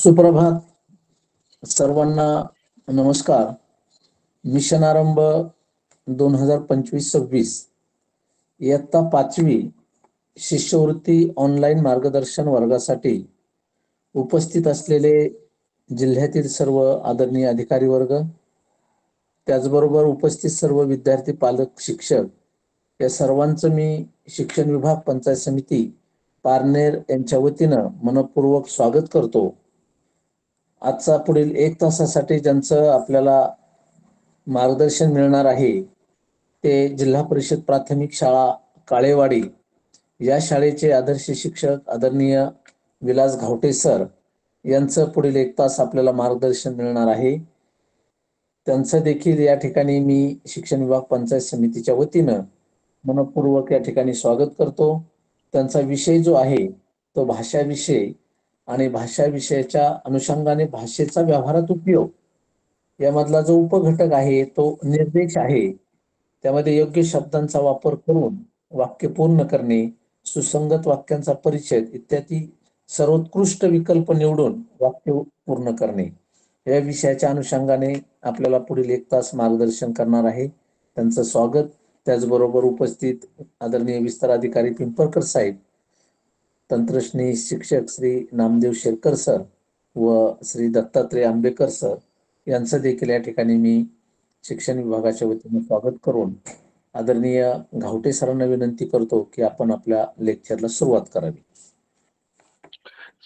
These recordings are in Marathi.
सुप्रभात सर्वांना. नमस्कार. मिशन आरंभ 2025-26 इयत्ता 5वी शिष्यवृत्ती ऑनलाईन मार्गदर्शन वर्गासाठी उपस्थित असलेले जिल्ह्यातील सर्व आदरणीय अधिकारी वर्ग, त्याचबरोबर उपस्थित सर्व विद्यार्थी, पालक, शिक्षक या सर्वांचं मी शिक्षण विभाग पंचायत समिती पारनेर यांच्या वतीनं मनपूर्वक स्वागत करतो. आजचा पुढील 1 तासासाठी ज्यांचं आपल्याला मार्गदर्शन मिळणार आहे ते जिल्हा परिषद प्राथमिक शाळा काळेवाडी या शाळेचे आदर्श शिक्षक आदरणीय विलास घावटे सर यांचं पुढील 1 तास आपल्याला मार्गदर्शन मिळणार आहे. त्यांचं देखील या ठिकाणी मी शिक्षण विभाग पंचायत समितीच्या वतीनं मनपूर्वक या ठिकाणी स्वागत करतो. त्यांचा विषय जो आहे तो भाषा विषय आणि भाषा विषयाच्या अनुषंगाने भाषेचा व्यवहारात उपयोग यामधला जो उपघटक आहे तो निर्देश आहे. त्यामध्ये योग्य शब्दांचा वापर करून वाक्य पूर्ण करणे, सुसंगत वाक्यांचा परिचय इत्यादी सर्वोत्कृष्ट विकल्प निवडून वाक्य पूर्ण करणे या विषयाच्या अनुषंगाने आपल्याला पुढील 1 तास मार्गदर्शन करणार आहे. त्यांचं स्वागत. त्याचबरोबर उपस्थित आदरणीय विस्तार अधिकारी पिंपळकर साहेब, तंत्रस्नेही शिक्षक श्री नामदेव शेरकर सर व श्री दत्तात्रय आंबेकर सर यांचं देखील या ठिकाणी मी शिक्षण विभागाच्या वतीने स्वागत करून आदरणीय घावटे सरांना विनंती करतो की आपण आपल्या लेक्चरला सुरुवात करावी.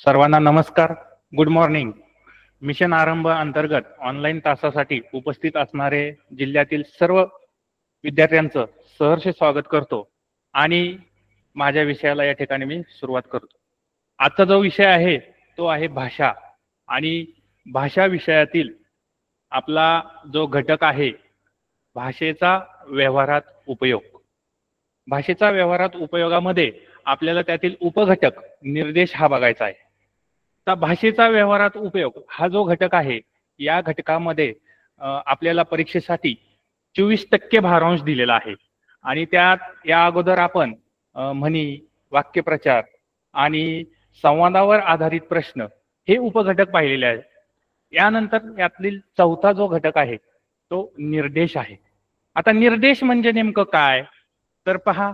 सर्वांना नमस्कार. Good morning. मिशन आरंभ अंतर्गत ऑनलाईन तासासाठी उपस्थित असणारे जिल्ह्यातील सर्व विद्यार्थ्यांचं सहर्ष स्वागत करतो आणि माझ्या विषयाला या ठिकाणी मी सुरुवात करतो. आजचा जो विषय आहे तो आहे भाषा. आणि भाषा विषयातील आपला जो घटक आहे भाषेचा व्यवहारात उपयोग. भाषेचा व्यवहारात उपयोगामध्ये आपल्याला त्यातील उपघटक निर्देश हा बघायचा आहे. तर भाषेचा व्यवहारात उपयोग हा जो घटक आहे या घटकामध्ये आपल्याला परीक्षेसाठी 24% भारांश दिलेला आहे. आणि त्यात या अगोदर आपण म्हणी, वाक्यप्रचार आणि संवादावर आधारित प्रश्न हे उपघटक पाहिलेले आहेत. यानंतर यातील चौथा जो घटक आहे तो निर्देश आहे. आता निर्देश म्हणजे नेमकं काय तर पहा,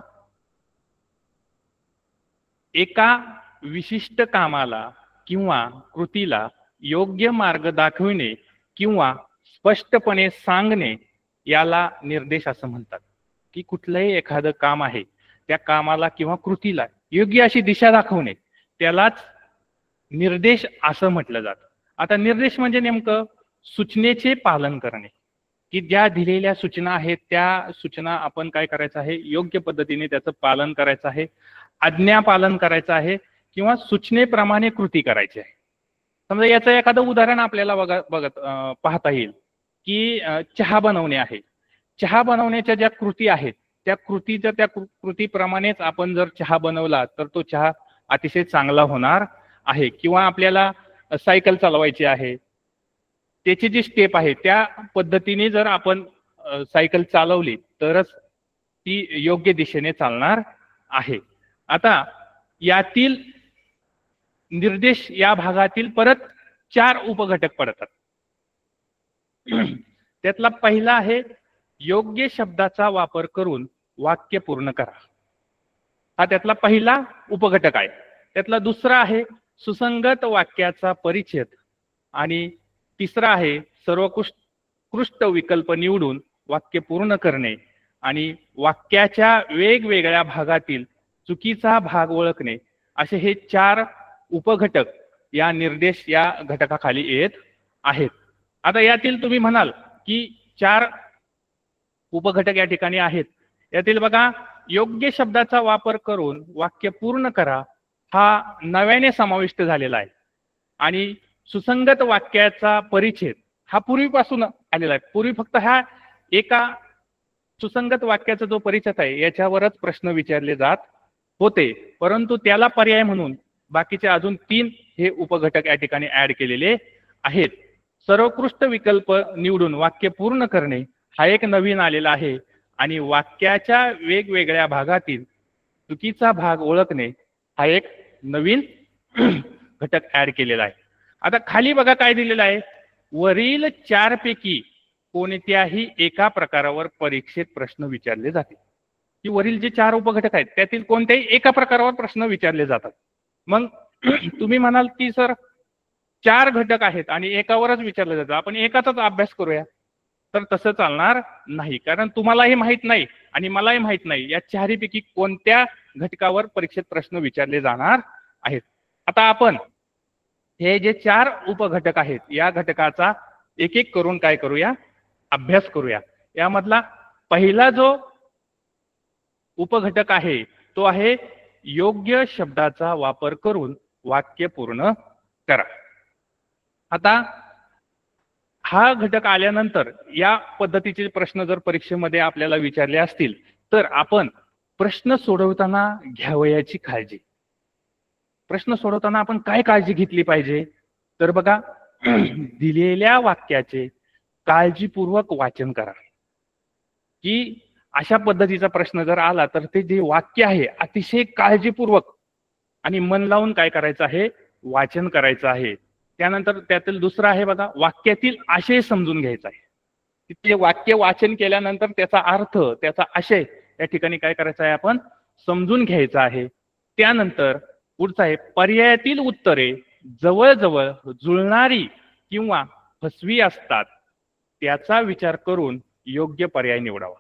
एका विशिष्ट कामाला किंवा कृतीला योग्य मार्ग दाखविणे किंवा स्पष्टपणे सांगणे याला निर्देश असं म्हणतात. की कुठलंही एखादं काम आहे त्या कामाला किंवा कृतीला योग्य अशी दिशा दाखवणे त्यालाच निर्देश असं म्हटलं जातं. आता निर्देश म्हणजे नेमकं सूचनेचे पालन करणे, की ज्या दिलेल्या सूचना आहेत त्या सूचना आपण काय करायचं आहे, योग्य पद्धतीने त्याचं पालन करायचं आहे, आज्ञा पालन करायचं आहे किंवा सूचनेप्रमाणे कृती करायची आहे. समजा याचं एखादं उदाहरण आपल्याला पाहता येईल की चहा बनवणे आहे. चहा बनवण्याच्या ज्या कृती आहेत त्या कृतीप्रमाणेच आपण जर चहा बनवला तर तो चहा अतिशय चांगला होणार आहे. किंवा आपल्याला सायकल चालवायची आहे, त्याची जी स्टेप आहे त्या पद्धतीने जर आपण सायकल चालवली तरच ती योग्य दिशेने चालणार आहे. आता यातील निर्देश या भागातील परत 4 उपघटक पडतात. त्यातला पहिला आहे योग्य शब्दाचा वापर करून वाक्य पूर्ण करा. हा त्यातला पहिला उपघटक आहे. त्यातला दुसरा आहे सुसंगत वाक्याचा परिच्छेद आणि तिसरा आहे सर्वोत्कृष्ट विकल्प निवडून वाक्य पूर्ण करणे आणि वाक्याच्या वेगवेगळ्या भागातील चुकीचा भाग ओळखणे. असे हे 4 उपघटक या निर्देश या घटकाखाली येत आहेत. आता यातील तुम्ही म्हणाल की 4 उपघटक या ठिकाणी आहेत. यातील बघा, योग्य शब्दाचा वापर करून वाक्य पूर्ण करा हा नव्याने समाविष्ट झालेला आहे. आणि सुसंगत वाक्याचा परिच्छेद हा पूर्वीपासून आलेला आहे. पूर्वी फक्त हा एका सुसंगत वाक्याचा जो परिच्छेद आहे याच्यावरच प्रश्न विचारले जात होते, परंतु त्याला पर्याय म्हणून बाकीचे अजून 3 हे उपघटक या ठिकाणी ऍड केलेले आहेत. सर्वोत्कृष्ट विकल्प निवडून वाक्य पूर्ण करणे हा एक नवीन आलेला आहे आणि वाक्याच्या वेगवेगळ्या भागातील चुकीचा भाग ओळखणे हा एक नवीन घटक ऍड केलेला आहे. आता खाली बघा काय दिलेलं आहे, वरील 4 पैकी कोणत्याही एका प्रकारावर परीक्षेत प्रश्न विचारले जातील. की वरील जे 4 उपघटक आहेत त्यातील कोणत्याही एका प्रकारावर प्रश्न विचारले जातात. मग तुम्ही म्हणाल की सर 4 घटक आहेत आणि एकावरच विचारलं जातं, आपण एकाचाच अभ्यास करूया. तर तसं चालणार नाही, कारण तुम्हालाही माहित नाही आणि मलाही माहित नाही या 4 पैकी कोणत्या घटकावर परीक्षेत प्रश्न विचारले जाणार आहेत. आता आपण हे जे 4 उपघटक आहेत या घटकाचा एक एक करून काय करूया, अभ्यास करूया. यामधला पहिला जो उपघटक आहे तो आहे योग्य शब्दाचा वापर करून वाक्य पूर्ण करा. आता हा घटक आल्यानंतर या पद्धतीचे प्रश्न जर परीक्षेमध्ये आपल्याला विचारले असतील तर आपण प्रश्न सोडवताना घ्यावयाची काळजी. प्रश्न सोडवताना आपण काय काळजी घेतली पाहिजे, तर बघा दिलेल्या वाक्याचे काळजीपूर्वक वाचन करा. की अशा पद्धतीचा प्रश्न जर आला तर ते जे वाक्य आहे अतिशय काळजीपूर्वक आणि मन लावून काय करायचं आहे, वाचन करायचं आहे. त्यानंतर त्यातील दुसरं आहे बघा, वाक्यातील आशय समजून घ्यायचा आहे. ते वाक्य वाचन केल्यानंतर त्याचा अर्थ, त्याचा आशय या ठिकाणी काय करायचा आहे, आपण समजून घ्यायचा आहे. त्यानंतर पुढचा आहे, पर्यायातील उत्तरे जवळजवळ जुळणारी किंवा फसवी असतात त्याचा विचार करून योग्य पर्याय निवडावा.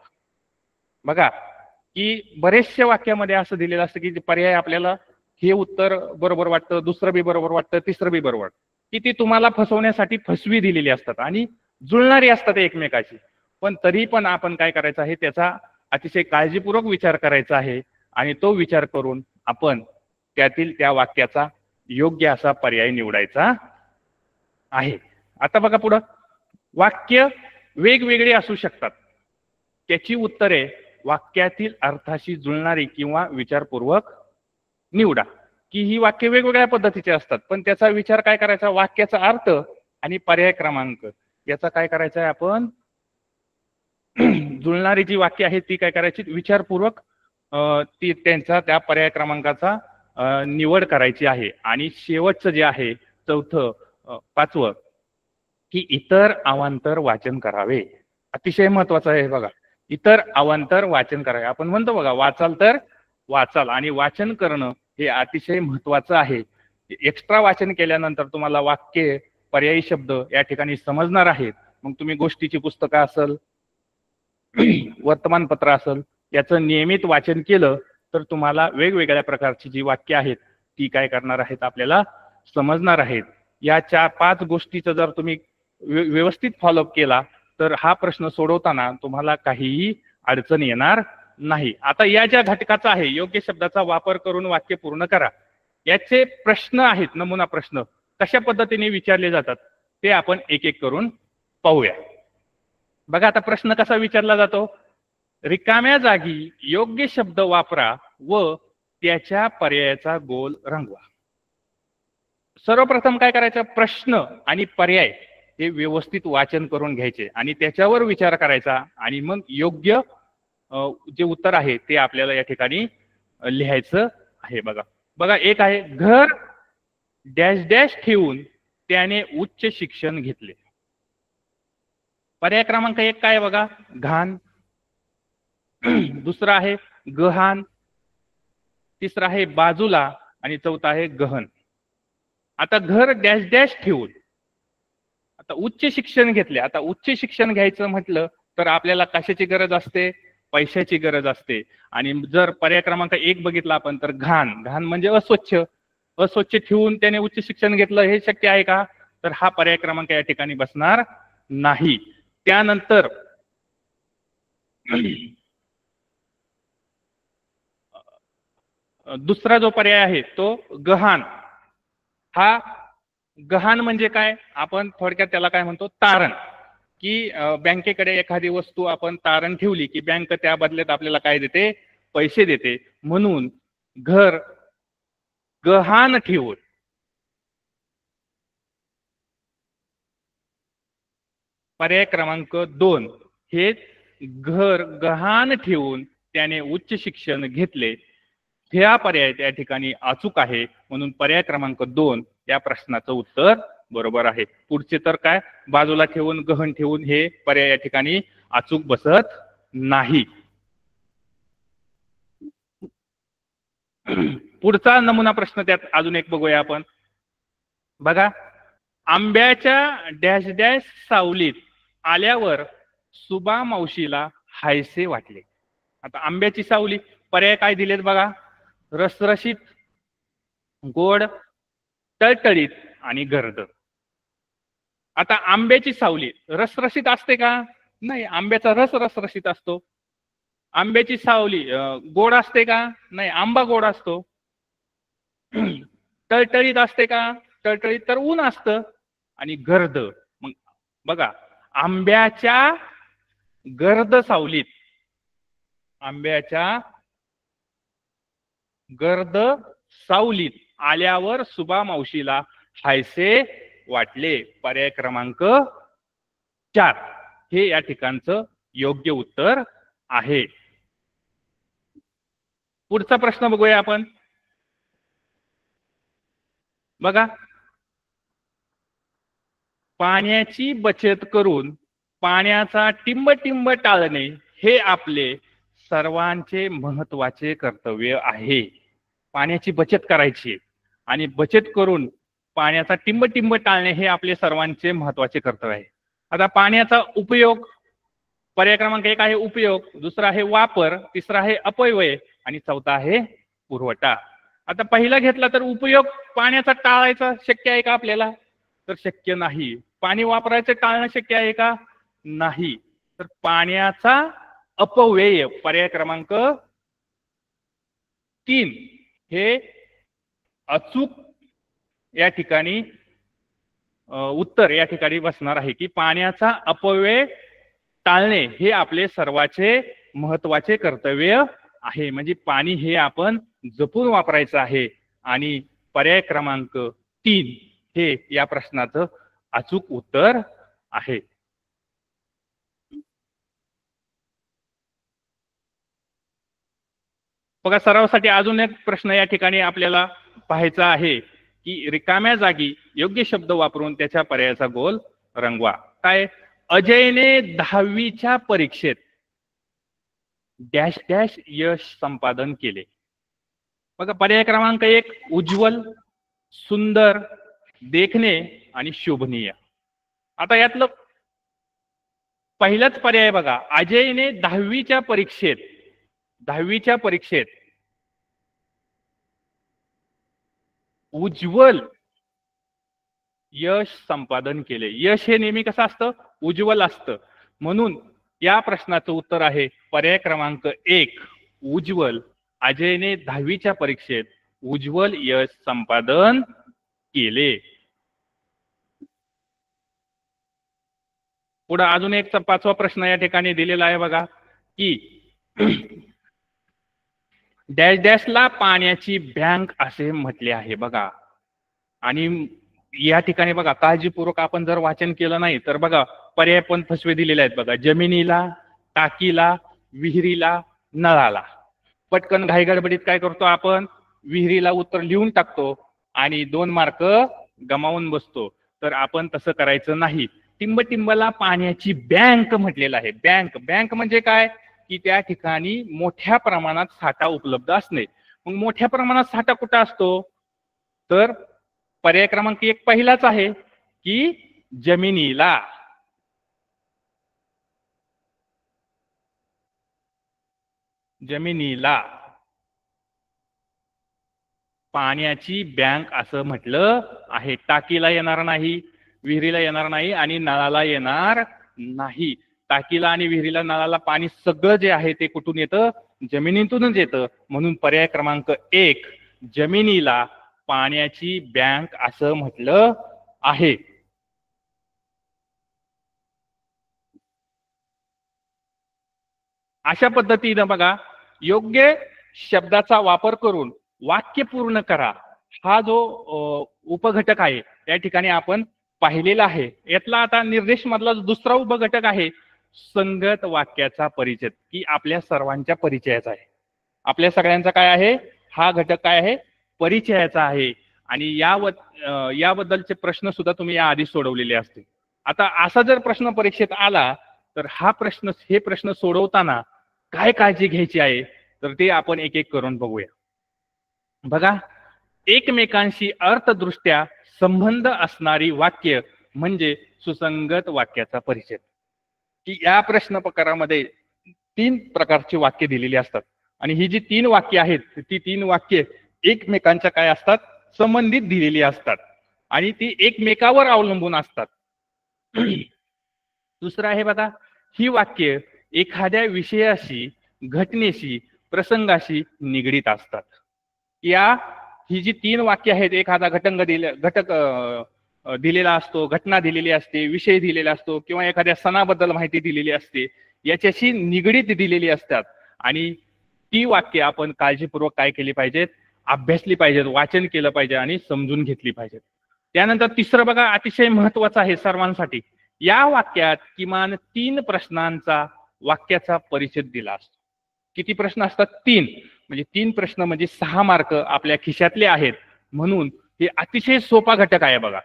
बघा की बरेचशा वाक्यामध्ये असं दिलेलं असतं की पर्याय आपल्याला हे उत्तर बरोबर वाटतं, दुसरं बी बरोबर वाटतं, तिसरं बी बरोबर वाटतं, की ती तुम्हाला फसवण्यासाठी फसवी दिलेली असतात आणि जुळणारी असतात एकमेकाशी. पण तरी पण आपण काय करायचं आहे, त्याचा अतिशय काळजीपूर्वक विचार करायचा आहे आणि तो विचार करून आपण त्यातील त्या वाक्याचा योग्य असा पर्याय निवडायचा आहे. आता बघा पुढं, वाक्य वेगवेगळे असू शकतात, त्याची उत्तरे वाक्यातील अर्थाशी जुळणारी किंवा विचारपूर्वक निवडा. की ही वाक्य वेगवेगळ्या पद्धतीचे असतात पण त्याचा विचार काय करायचा, वाक्याचा अर्थ आणि पर्याय क्रमांक याचा काय करायचा आहे, आपण जुळणारी जी वाक्य आहेत ती काय करायची, विचारपूर्वक ती त्यांचा त्या पर्याय क्रमांकाचा निवड करायची आहे. आणि शेवटचं जे आहे चौथं, पाचवं, की इतर अवांतर वाचन करावे. अतिशय महत्वाचं आहे बघा, इतर अवांतर वाचन करावे. आपण म्हणतो बघा, वाचाल तर वाचाल, आणि वाचन करणं हे अतिशय महत्वाचं आहे. एक्स्ट्रा वाचन केल्यानंतर तुम्हाला वाक्य, पर्यायी शब्द या ठिकाणी समजणार आहेत. मग तुम्ही गोष्टीची पुस्तकं असेल, वर्तमानपत्र असेल, याचं नियमित वाचन केलं तर तुम्हाला वेगवेगळ्या प्रकारची जी वाक्य आहेत ती काय करणार आहेत, आपल्याला समजणार आहेत. या 4-5 गोष्टीचं जर तुम्ही व्यवस्थित फॉलोअप केला तर हा प्रश्न सोडवताना तुम्हाला काहीही अडचण येणार नाही. आता या ज्या घटकाचा आहे योग्य शब्दाचा वापर करून वाक्य पूर्ण करा, याचे प्रश्न आहेत, नमुना प्रश्न कशा पद्धतीने विचारले जातात ते आपण एक एक करून पाहूया. बघा आता प्रश्न कसा विचारला जातो, रिकाम्या जागी योग्य शब्द वापरा व त्याच्या पर्यायाचा गोल रंगवा. सर्वप्रथम काय करायचं, प्रश्न आणि पर्याय हे व्यवस्थित वाचन करून घ्यायचे आणि त्याच्यावर विचार करायचा आणि मग योग्य जे उत्तर आहे ते आपल्याला या ठिकाणी लिहायचं आहे. बघा बघा एक आहे, घर डॅश डॅश ठेवून त्याने उच्च शिक्षण घेतले. पर्याय क्रमांक 1 काय बघा, घाण. दुसरा आहे गहाण, तिसरा आहे बाजूला आणि चौथा आहे गहन. आता घर डॅश डॅश ठेवून, आता उच्च शिक्षण घेतले. आता उच्च शिक्षण घ्यायचं म्हटलं तर आपल्याला कशाची गरज असते, पैशाची गरज असते. आणि जर पर्याय क्रमांक 1 बघितला आपण तर घाण, घाण म्हणजे अस्वच्छ. अस्वच्छ ठेवून त्याने उच्च शिक्षण घेतलं, हे शक्य आहे का, तर हा पर्याय क्रमांक या ठिकाणी बसणार नाही. त्यानंतर दुसरा जो पर्याय आहे तो गहाण. हा गहाण म्हणजे काय, आपण थोडक्यात त्याला काय म्हणतो, तारण. की बँकेकडे एखादी वस्तू आपण तारण ठेवली की बँक त्या बदल्यात आपल्याला काय देते, पैसे देते. म्हणून घर गहाण ठेवून, पर्याय क्रमांक 2 हे घर गहाण ठेवून त्याने उच्च शिक्षण घेतले हा पर्याय त्या ठिकाणी अचूक आहे, म्हणून पर्याय क्रमांक 2 या प्रश्नाचं उत्तर बरोबर आहे. पुढचे तर काय बाजूला ठेवून गहन ठेवून हे पर्याय या ठिकाणी अचूक बसत नाही. पुढचा नमुना प्रश्न त्यात अजून एक बघूया आपण. बघा, आंब्याच्या डॅश डॅश सावलीत आल्यावर सुबा मावशीला हायसे वाटले. आता आंब्याची सावली, पर्याय काय दिलेत बघा, रसरशीत, गोड, टळटळीत आणि गर्द. आता आंब्याची सावली रसरशीत असते का? नाही, आंब्याचा रस रसरशीत असतो. आंब्याची सावली गोड असते का? नाही, आंबा गोड असतो. टळटळीत असते का? टळटळीत तर ऊन असतं. आणि गर्द, मग बघा, आंब्याच्या गर्द सावलीत, आंब्याच्या गर्द सावलीत आल्यावर सुबा मावशीला हायसे वाटले. पर्याय क्रमांक 4 हे या ठिकाणचं योग्य उत्तर आहे. पुढचा प्रश्न बघूया आपण. बघा, पाण्याची बचत करून पाण्याचा टिंब टिंब टाळणे हे आपले सर्वांचे महत्वाचे कर्तव्य आहे. पाण्याची बचत करायची आणि बचत करून पाण्याचा टिंब टिंब टाळणे हे आपले सर्वांचे महत्वाचे कर्तव्य आहे. आता पाण्याचा उपयोग, पर्याय क्रमांक 1 आहे उपयोग, दुसरा आहे वापर, तिसरा आहे अपव्यय आणि चौथा आहे पुरवठा. आता पहिला घेतला तर उपयोग पाण्याचा टाळायचा शक्य आहे का आपल्याला? तर शक्य नाही. पाणी वापरायचं टाळणं शक्य आहे का? नाही. तर पाण्याचा अपव्यय, पर्याय क्रमांक 3 हे अचूक या ठिकाणी उत्तर या ठिकाणी बसणार आहे की पाण्याचा अपव्यय टाळणे हे आपले सर्वांचे महत्वाचे कर्तव्य आहे. म्हणजे पाणी हे आपण जपून वापरायचं आहे. आणि पर्याय क्रमांक 3 हे या प्रश्नाचं अचूक उत्तर आहे. बघा, सरावासाठी अजून एक प्रश्न या ठिकाणी आपल्याला पाहायचा आहे की रिकाम्या जागी योग्य शब्द वापरून त्याच्या पर्यायाचा गोल रंगवा. काय? अजयने 10वीच्या परीक्षेत डॅश डॅश यश संपादन केले. बघा, पर्याय क्रमांक 1 उज्ज्वल, सुंदर, देखणे आणि शोभनीय. आता यातलं पहिलाच पर्याय बघा, अजयने 10वीच्या परीक्षेत उज्ज्वल यश संपादन केले. यश हे नेहमी कसं असतं? उज्ज्वल असतं. म्हणून या प्रश्नाचं उत्तर आहे पर्याय क्रमांक 1 उज्ज्वल. अजयने 10वीच्या परीक्षेत उज्ज्वल यश संपादन केले. पुढे अजून एक 5वा प्रश्न या ठिकाणी दिलेला आहे बघा की डॅश डॅशला पाण्याची बँक असे म्हटले आहे. बघा, आणि या ठिकाणी बघा काळजीपूर्वक आपण जर वाचन केलं नाही तर बघा पर्याय पण फसवे दिलेले आहेत. बघा, जमिनीला, टाकीला, विहिरीला, नळाला. पटकन घाईगडबडीत काय करतो आपण? विहिरीला उत्तर लिहून टाकतो आणि 2 मार्क गमावून बसतो. तर आपण तसं करायचं नाही. टिंबटिंबला पाण्याची बँक म्हटलेलं आहे. बँक, बँक म्हणजे काय? की त्या ठिकाणी मोठ्या प्रमाणात साठा उपलब्ध असणे. मग मोठ्या प्रमाणात साठा कुठं असतो? तर पर्याय क्रमांक 1 पहिलाच आहे की जमिनीला. जमिनीला पाण्याची बँक असं म्हटलं आहे. टाकीला येणार नाही, विहिरीला येणार नाही आणि नळाला येणार नाही. टाकीला आणि विहिरीला, नळाला पाणी सगळं जे आहे ते कुठून येतं? जमिनीतूनच येतं. म्हणून पर्याय क्रमांक 1 जमिनीला पाण्याची बँक असं म्हटलं आहे. अशा पद्धतीनं बघा, योग्य शब्दाचा वापर करून वाक्य पूर्ण करा हा जो उपघटक आहे या ठिकाणी आपण पाहिलेला आहे. यातला आता निर्देश मधला दुसरा उपघटक आहे संगत वाक्याचा परिचय, की आपल्या सर्वांच्या परिचयाचा आहे. आपल्या सगळ्यांचा काय आहे? हा घटक काय आहे, परिचयाचा आहे. आणि याबद्दलचे प्रश्न सुद्धा तुम्ही याआधी सोडवलेले असतील. आता असा जर प्रश्न परीक्षेत आला तर हे प्रश्न सोडवताना काय काळजी घ्यायची आहे, तर ते आपण एक एक करून बघूया. बघा, एकमेकांशी अर्थदृष्ट्या संबंध असणारी वाक्य म्हणजे सुसंगत वाक्याचा परिचय. की या प्रश्न प्रकारामध्ये 3 प्रकारची वाक्य दिलेली असतात आणि ही जी 3 वाक्य आहेत ती 3 वाक्य एकमेकांच्या काय असतात, संबंधित दिलेली असतात आणि ती एकमेकावर अवलंबून असतात. दुसरं आहे बघा, ही वाक्य एखाद्या विषयाशी, घटनेशी, प्रसंगाशी निगडीत असतात. ही जी 3 वाक्य आहेत, एखादा घटक दिलेला असतो, घटना दिलेली असते, विषय दिलेला असतो किंवा एखाद्या सणाबद्दल माहिती दिलेली असते, याच्याशी निगडीत दिलेली असतात आणि ती वाक्य आपण काळजीपूर्वक काय केली पाहिजेत, अभ्यासली पाहिजेत, वाचन केलं पाहिजे आणि समजून घेतली पाहिजेत. त्यानंतर तिसरं बघा, अतिशय महत्वाचं आहे सर्वांसाठी. या वाक्यात किमान 3 प्रश्नांचा वाक्याचा परिचय दिला असतो. किती प्रश्न असतात? 3. म्हणजे 3 प्रश्न म्हणजे 6 मार्क आपल्या खिशातले आहेत. म्हणून हे अतिशय सोपा घटक आहे बघा.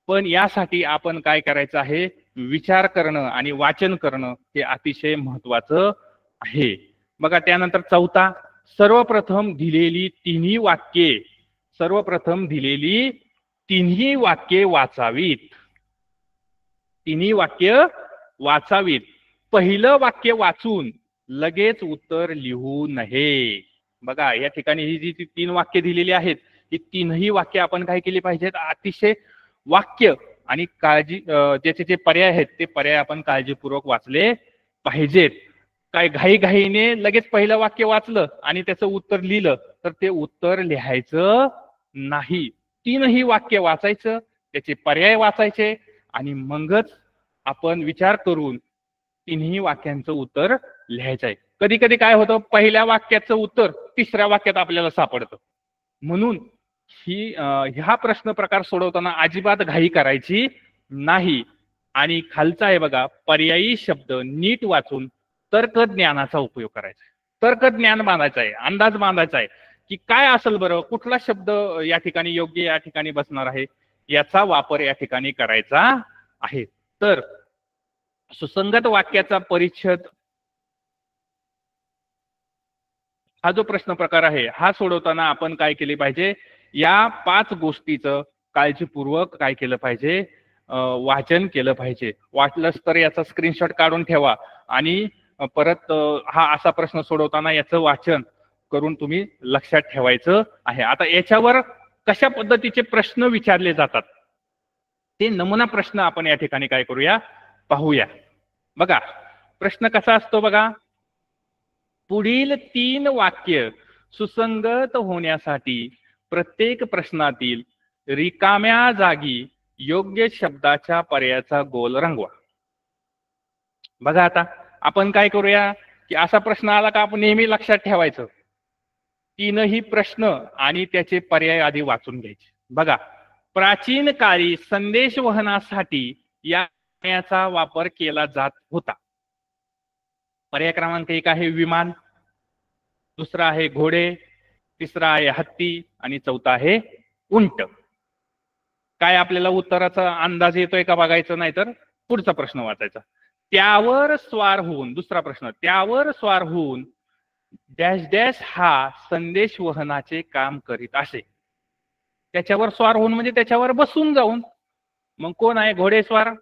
पण यासाठी आपण काय करायचं आहे, विचार करणं आणि वाचन करणं हे अतिशय महत्वाचं आहे. बघा, त्यानंतर चौथा, सर्वप्रथम दिलेली तिन्ही वाक्ये वाचावीत. तिन्ही वाक्य वाचावीत. पहिलं वाक्य वाचून लगेच उत्तर लिहू नये. बघा, या ठिकाणी ही जी 3 वाक्य दिलेली आहेत, ही 3ही वाक्य आपण काय केली पाहिजेत, अतिशय वाक्य आणि ज्याचे जे पर्याय आहेत ते पर्याय आपण काळजीपूर्वक वाचले पाहिजेत. काय घाईघाईने लगेच पहिलं वाक्य वाचलं आणि त्याचं उत्तर लिहिलं तर ते उत्तर लिहायचं नाही. 3ही वाक्य वाचायचं, त्याचे पर्याय वाचायचे आणि मगच आपण विचार करून 3ही वाक्यांचं उत्तर लिहायचं आहे. कधी कधी काय होतं, पहिल्या वाक्याचं उत्तर 3ऱ्या वाक्यात आपल्याला सापडतं. म्हणून ह्या प्रश्न प्रकार सोडवताना अजिबात घाई करायची नाही. आणि खालचा आहे बघा, पर्यायी शब्द नीट वाचून तर्कज्ञानाचा उपयोग करायचा आहे. तर्कज्ञान बांधायचं आहे, अंदाज बांधायचा आहे की काय असेल बरं, कुठला शब्द या ठिकाणी योग्य या ठिकाणी बसणार आहे, याचा वापर या ठिकाणी करायचा आहे. तर सुसंगत वाक्याचा परिच्छेद हा जो प्रश्न प्रकार आहे, हा सोडवताना आपण काय केले पाहिजे, या 5 गोष्टीचं काळजीपूर्वक काय केलं पाहिजे, वाचन केलं पाहिजे. वाटलंच तर याचा स्क्रीनशॉट काढून ठेवा आणि परत हा असा प्रश्न सोडवताना याचं वाचन करून तुम्ही लक्षात ठेवायचं आहे. आता याच्यावर कशा पद्धतीचे प्रश्न विचारले जातात ते नमुना प्रश्न आपण या ठिकाणी काय करूया, पाहूया. बघा, प्रश्न कसा असतो बघा, पुढील 3 वाक्य सुसंगत होण्यासाठी प्रत्येक प्रश्नातील रिकाम्या जागी योग्य शब्दाच्या पर्यायाचा गोल रंगवा. बघा, आता आपण काय करूया की असा प्रश्न आला का आपण नेहमी लक्षात ठेवायचं, 3ही प्रश्न आणि त्याचे पर्याय आधी वाचून घ्यायचे. बघा, प्राचीन काळी संदेश वहनासाठी याचा वापर केला जात होता. पर्याय क्रमांक 1 आहे विमान, दुसरा आहे घोडे, तिसरा आहे हत्ती आणि चौथा आहे उंट. काय आपल्याला उत्तराचा अंदाज येतोय का बघायचं, नाही तर पुढचा प्रश्न वाचायचा. त्यावर स्वार होऊन, दुसरा प्रश्न, त्यावर स्वार होऊन डॅश डॅश हा संदेश वहनाचे काम करीत असे. त्याच्यावर स्वार होऊन म्हणजे त्याच्यावर बसून जाऊन. मग कोण आहे, घोडेस्वार,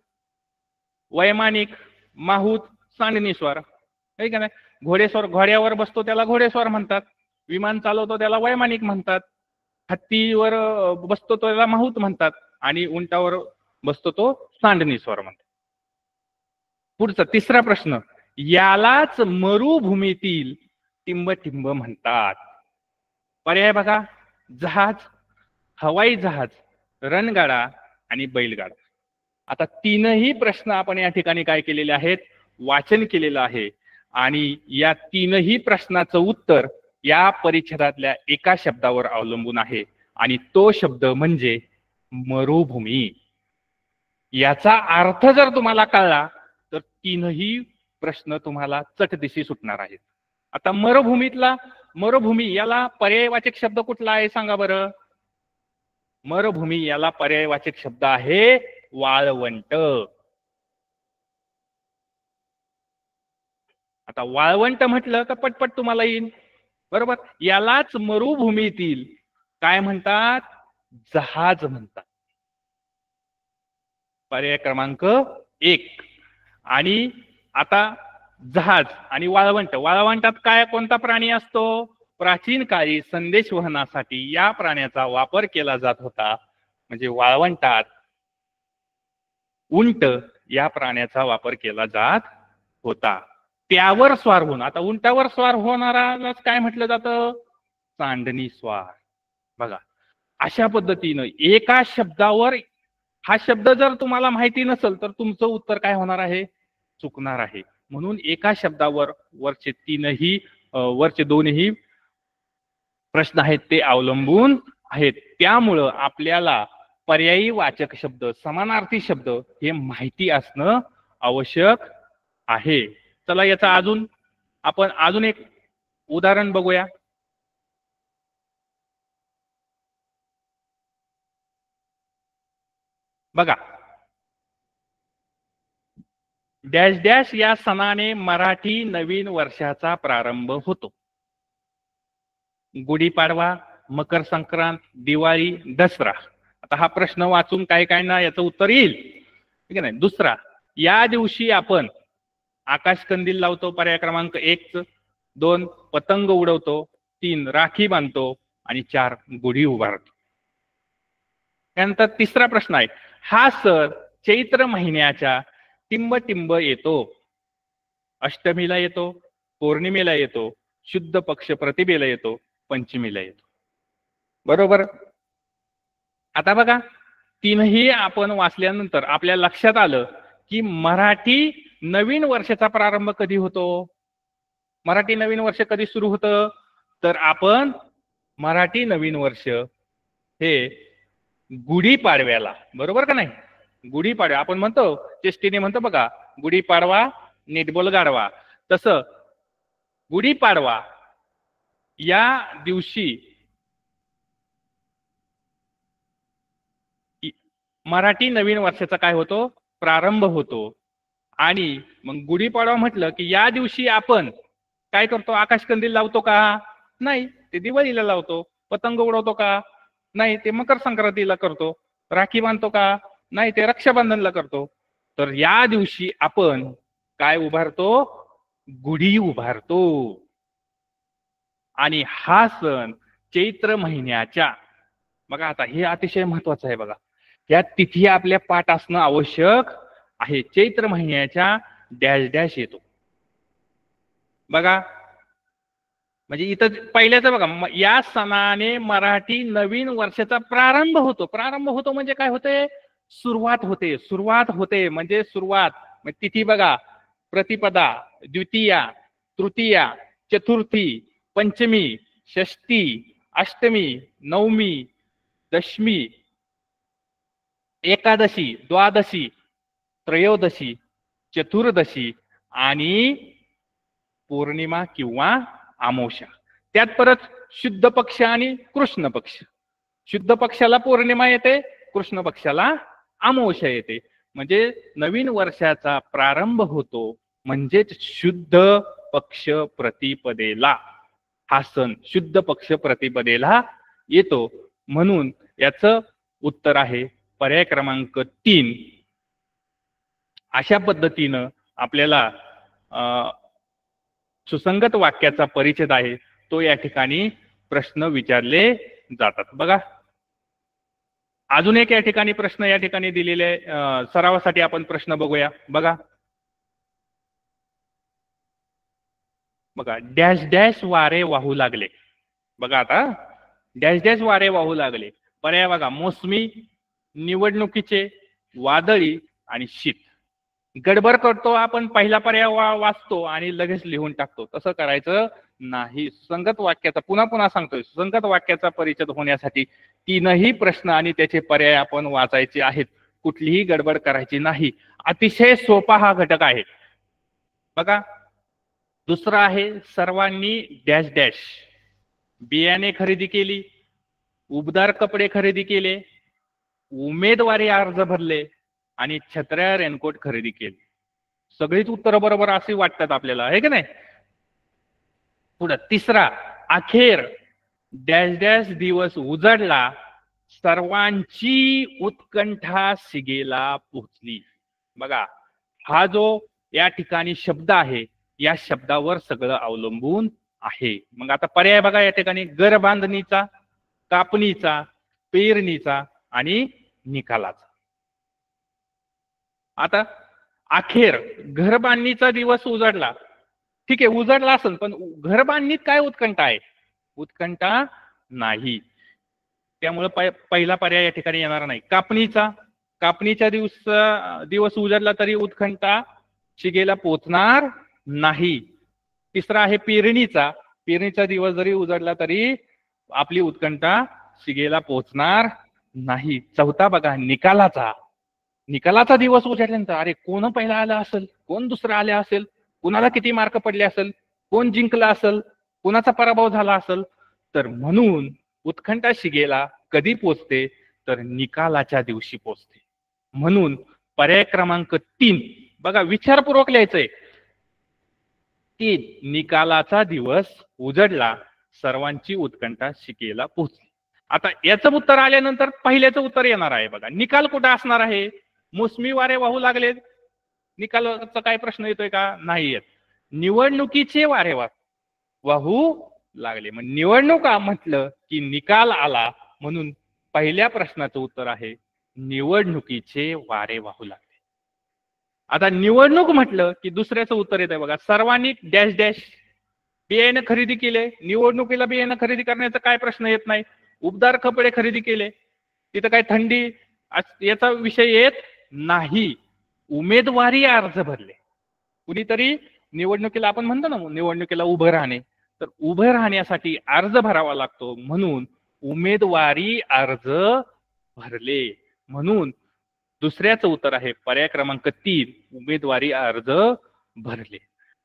वैमानिक, माहूत, सांडणीस्वार, आहे का नाही. घोडेस्वार घोड्यावर बसतो त्याला घोडेस्वार म्हणतात, विमान चालवतो त्याला वैमानिक म्हणतात, हत्तीवर बसतो तो त्याला माहूत म्हणतात आणि उंटावर बसतो तो सांडणीस्वार म्हणतात. पुढचा 3रा प्रश्न, यालाच मरुभूमीतील टिंबटिंब म्हणतात. पर्याय बघा, जहाज, हवाई जहाज, रणगाडा आणि बैलगाडा. आता 3ही प्रश्न आपण या ठिकाणी काय केलेले आहेत, वाचन केलेलं आहे आणि या 3ही प्रश्नाचं उत्तर या परिच्छेदातल्या एका शब्दावर अवलंबून आहे आणि तो शब्द म्हणजे मरुभूमी. याचा अर्थ जर तुम्हाला कळला तर 3ही प्रश्न तुम्हाला चटदिशी सुटणार आहेत. आता मरुभूमीतला मरुभूमी याला पर्यायवाचक शब्द कुठला आहे सांगा बरं? मरुभूमी याला पर्यायवाचक शब्द आहे वाळवंट. आता वाळवंट म्हटलं तर पटपट तुम्हाला येईल, बरोबर. यालाच मरुभूमीतील काय म्हणतात? जहाज म्हणतात. पर्याय क्रमांक 1. आणि आता जहाज आणि वाळवंट, वाळवंटात काय कोणता प्राणी असतो? प्राचीन काळी संदेश वहनासाठी या प्राण्याचा वापर केला जात होता. म्हणजे वाळवंटात उंट या प्राण्याचा वापर केला जात होता. त्यावर स्वार होऊन, आता उंटावर स्वार होणारालाच काय म्हटलं जातं? चांदणी स्वार. बघा, अशा पद्धतीनं एका शब्दावर, हा शब्द जर तुम्हाला माहिती नसेल तर तुमचं उत्तर काय होणार आहे? चुकणार आहे. म्हणून एका शब्दावर वरचे दोन्ही प्रश्न आहेत ते अवलंबून आहेत. त्यामुळं आपल्याला पर्यायी वाचक शब्द, समानार्थी शब्द हे माहिती असणं आवश्यक आहे. चला याचा आपण अजून एक उदाहरण बघूया. बघा, डॅश डॅश या सणाने मराठी नवीन वर्षाचा प्रारंभ होतो. गुढीपाडवा, मकर संक्रांत, दिवाळी, दसरा. आता हा प्रश्न वाचून काय काय ना याचं उत्तर येईल, ठीक आहे. दुसरा, या दिवशी आपण आकाश कंदील लावतो. पर्याय क्रमांक 1. 2. पतंग उडवतो. 3. राखी बांधतो. आणि 4. गुढी उभारतो. त्यानंतर तिसरा प्रश्न आहे, हा सण चैत्र महिन्याच्या टिंब येतो. अष्टमीला येतो, पौर्णिमेला येतो, शुद्ध पक्ष प्रतिभेला येतो, पंचमीला येतो. बरोबर. आता बघा, तीनही आपण वाचल्यानंतर आपल्या लक्षात आलं की मराठी नवीन वर्षाचा प्रारंभ कधी होतो? मराठी नवीन वर्ष कधी सुरू होतं? तर आपण मराठी नवीन वर्ष हे गुढीपाडव्याला, बरोबर का नाही? गुढीपाडवा आपण म्हणतो, चेष्टीने म्हणतो बघा, गुढीपाडवा नीट बोल गाढवा. तसं गुढीपाडवा या दिवशी मराठी नवीन वर्षाचा काय होतो? प्रारंभ होतो. आणि मग गुढीपाडवा म्हटलं की या दिवशी आपण काय करतो? आकाश कंदील लावतो का? नाही, ते दिवाळीला लावतो. पतंग उडवतो का? नाही, ते मकर संक्रांतीला करतो. राखी बांधतो का? नाही, ते रक्षाबंधनला करतो. तर या दिवशी आपण काय उभारतो? गुढी उभारतो. आणि हा सण चैत्र महिन्याच्या, बघा आता हे अतिशय महत्वाचं आहे बघा, या तिथी आपल्या पाठ असणं आवश्यक आहे. चैत्र महिन्याच्या डॅश डॅश येतो. बघा, म्हणजे इथं पहिल्याच बघा, या सणाने मराठी नवीन वर्षाचा प्रारंभ होतो. प्रारंभ होतो म्हणजे काय होते? सुरुवात होते. सुरुवात होते म्हणजे सुरुवात. तिथी बघा, प्रतिपदा, द्वितीया, तृतीया, चतुर्थी, पंचमी, षष्ठी, अष्टमी, नवमी, दशमी, एकादशी, द्वादशी, त्रयोदशी, चतुर्दशी आणि पौर्णिमा किंवा अमावस्या. त्यात परत शुद्ध पक्ष आणि कृष्ण पक्ष. शुद्ध पक्षाला पौर्णिमा येते, कृष्ण पक्षाला अमावस्या येते. म्हणजे नवीन वर्षाचा प्रारंभ होतो म्हणजेच शुद्ध पक्ष प्रतिपदेला. हा सण शुद्ध पक्ष प्रतिपदेला येतो. म्हणून याचं उत्तर आहे पर्याय क्रमांक 3. अशा पद्धतीनं आपल्याला सुसंगत वाक्याचा परिचय आहे तो या ठिकाणी प्रश्न विचारले जातात. बघा, अजून एक या ठिकाणी प्रश्न या ठिकाणी दिलेले सरावासाठी आपण प्रश्न बघूया. बघा, डॅश डॅश वारे वाहू लागले. बघा आता, डॅश डॅश वारे वाहू लागले. पर्याय बघा, मोसमी, निवडणुकीचे, वादळी आणि शीत. गडबड करतो आपण, पहिला पर्याय वाचतो आणि लगेच लिहून टाकतो. तसं करायचं नाही. सुसंगत वाक्याचा, पुन्हा पुन्हा सांगतोय, सुसंगत वाक्याचा परिचय होण्यासाठी तीनही प्रश्न आणि त्याचे पर्याय आपण वाचायचे आहेत. कुठलीही गडबड करायची नाही. अतिशय सोपा हा घटक आहे. बघा, दुसरा आहे सर्वांनी डॅश डॅश. बियाणे खरेदी केली, उबदार कपडे खरेदी केले, उमेदवारी अर्ज भरले आणि छत्र्या रेनकोट खरेदी केली. सगळीच उत्तर बरोबर अशी वाटतात आपल्याला, आहे की नाही. पुढे तिसरा, अखेर डॅश डॅश दिवस उजडला, सर्वांची उत्कंठा शिगेला पोहोचली. बघा, हा जो या ठिकाणी शब्द आहे, या शब्दावर सगळं अवलंबून आहे. मग आता पर्याय बघा या ठिकाणी, घर बांधणीचा, कापणीचा, पेरणीचा आणि निकालाचा. आता अखेर घर बांधणीचा दिवस उजडला, ठीक आहे, उजडला असेल, पण घर बांधणीत काय उत्कंठा आहे? उत्कंठा नाही. त्यामुळे पहिला पर्याय या ठिकाणी येणार नाही. कापणीच्या दिवस उजडला तरी उत्कंठा शिगेला पोचणार नाही. तिसरा आहे पेरणीचा दिवस जरी उजडला तरी आपली उत्कंठा शिगेला पोचणार नाही. चौथा बघा, निकालाचा दिवस उजडल्यानंतर अरे कोण पहिला आलं असेल, कोण दुसरं आले असेल, कुणाला किती मार्क पडले असेल, कोण जिंकला असेल, कुणाचा पराभव झाला असेल. तर म्हणून उत्कंठा शिगेला कधी पोचते? तर निकालाच्या दिवशी पोचते. म्हणून पर्याय क्रमांक 3 बघा, विचारपूर्वक लिहायचंय. 3, निकालाचा दिवस उजडला, सर्वांची उत्कंठा शिगेला पोचली. आता याचं उत्तर आल्यानंतर पहिल्याचं उत्तर येणार आहे. बघा, निकाल कुठं असणार आहे? मोसमी वारे वाहू लागले, निकालाचा काय प्रश्न येतोय का? नाही येत. निवडणुकीचे वारे वाहू लागले. मग निवडणुका म्हटलं की निकाल आला, म्हणून पहिल्या प्रश्नाचं उत्तर आहे निवडणुकीचे वारे वाहू लागले. आता निवडणूक म्हटलं की दुसऱ्याचं उत्तर येत आहे. बघा, सर्वांनी डॅश डॅश बियाणं खरेदी केले. निवडणुकीला बियाणं खरेदी करण्याचा काय प्रश्न येत नाही. उबदार कपडे खरेदी केले, तिथं काय थंडी याचा विषय येत नाही. उमेदवारी अर्ज भरले, कुणीतरी निवडणुकीला, आपण म्हणतो ना निवडणुकीला उभं राहणे, तर उभं राहण्यासाठी अर्ज भरावा लागतो, म्हणून उमेदवारी अर्ज भरले. म्हणून दुसऱ्याचं उत्तर आहे पर्याय क्रमांक 3, उमेदवारी अर्ज भरले.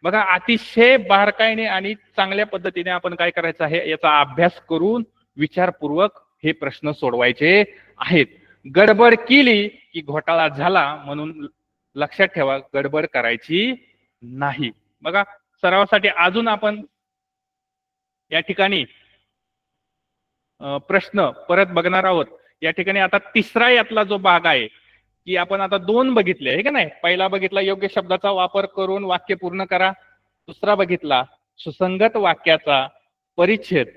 बघा, अतिशय बारकाईने आणि चांगल्या पद्धतीने आपण काय करायचं आहे, याचा अभ्यास करून विचारपूर्वक हे प्रश्न सोडवायचे आहेत. गडबड केली की घोटाळा झाला, म्हणून लक्षात ठेवा, गडबड करायची नाही. बघा, सरावासाठी अजून आपण या ठिकाणी प्रश्न परत बघणार आहोत. या ठिकाणी आता तिसरा यातला जो भाग आहे की आपण आता 2 बघितले आहे का नाही. पहिला बघितला योग्य शब्दाचा वापर करून वाक्य पूर्ण करा. दुसरा बघितला सुसंगत वाक्याचा परिच्छेद.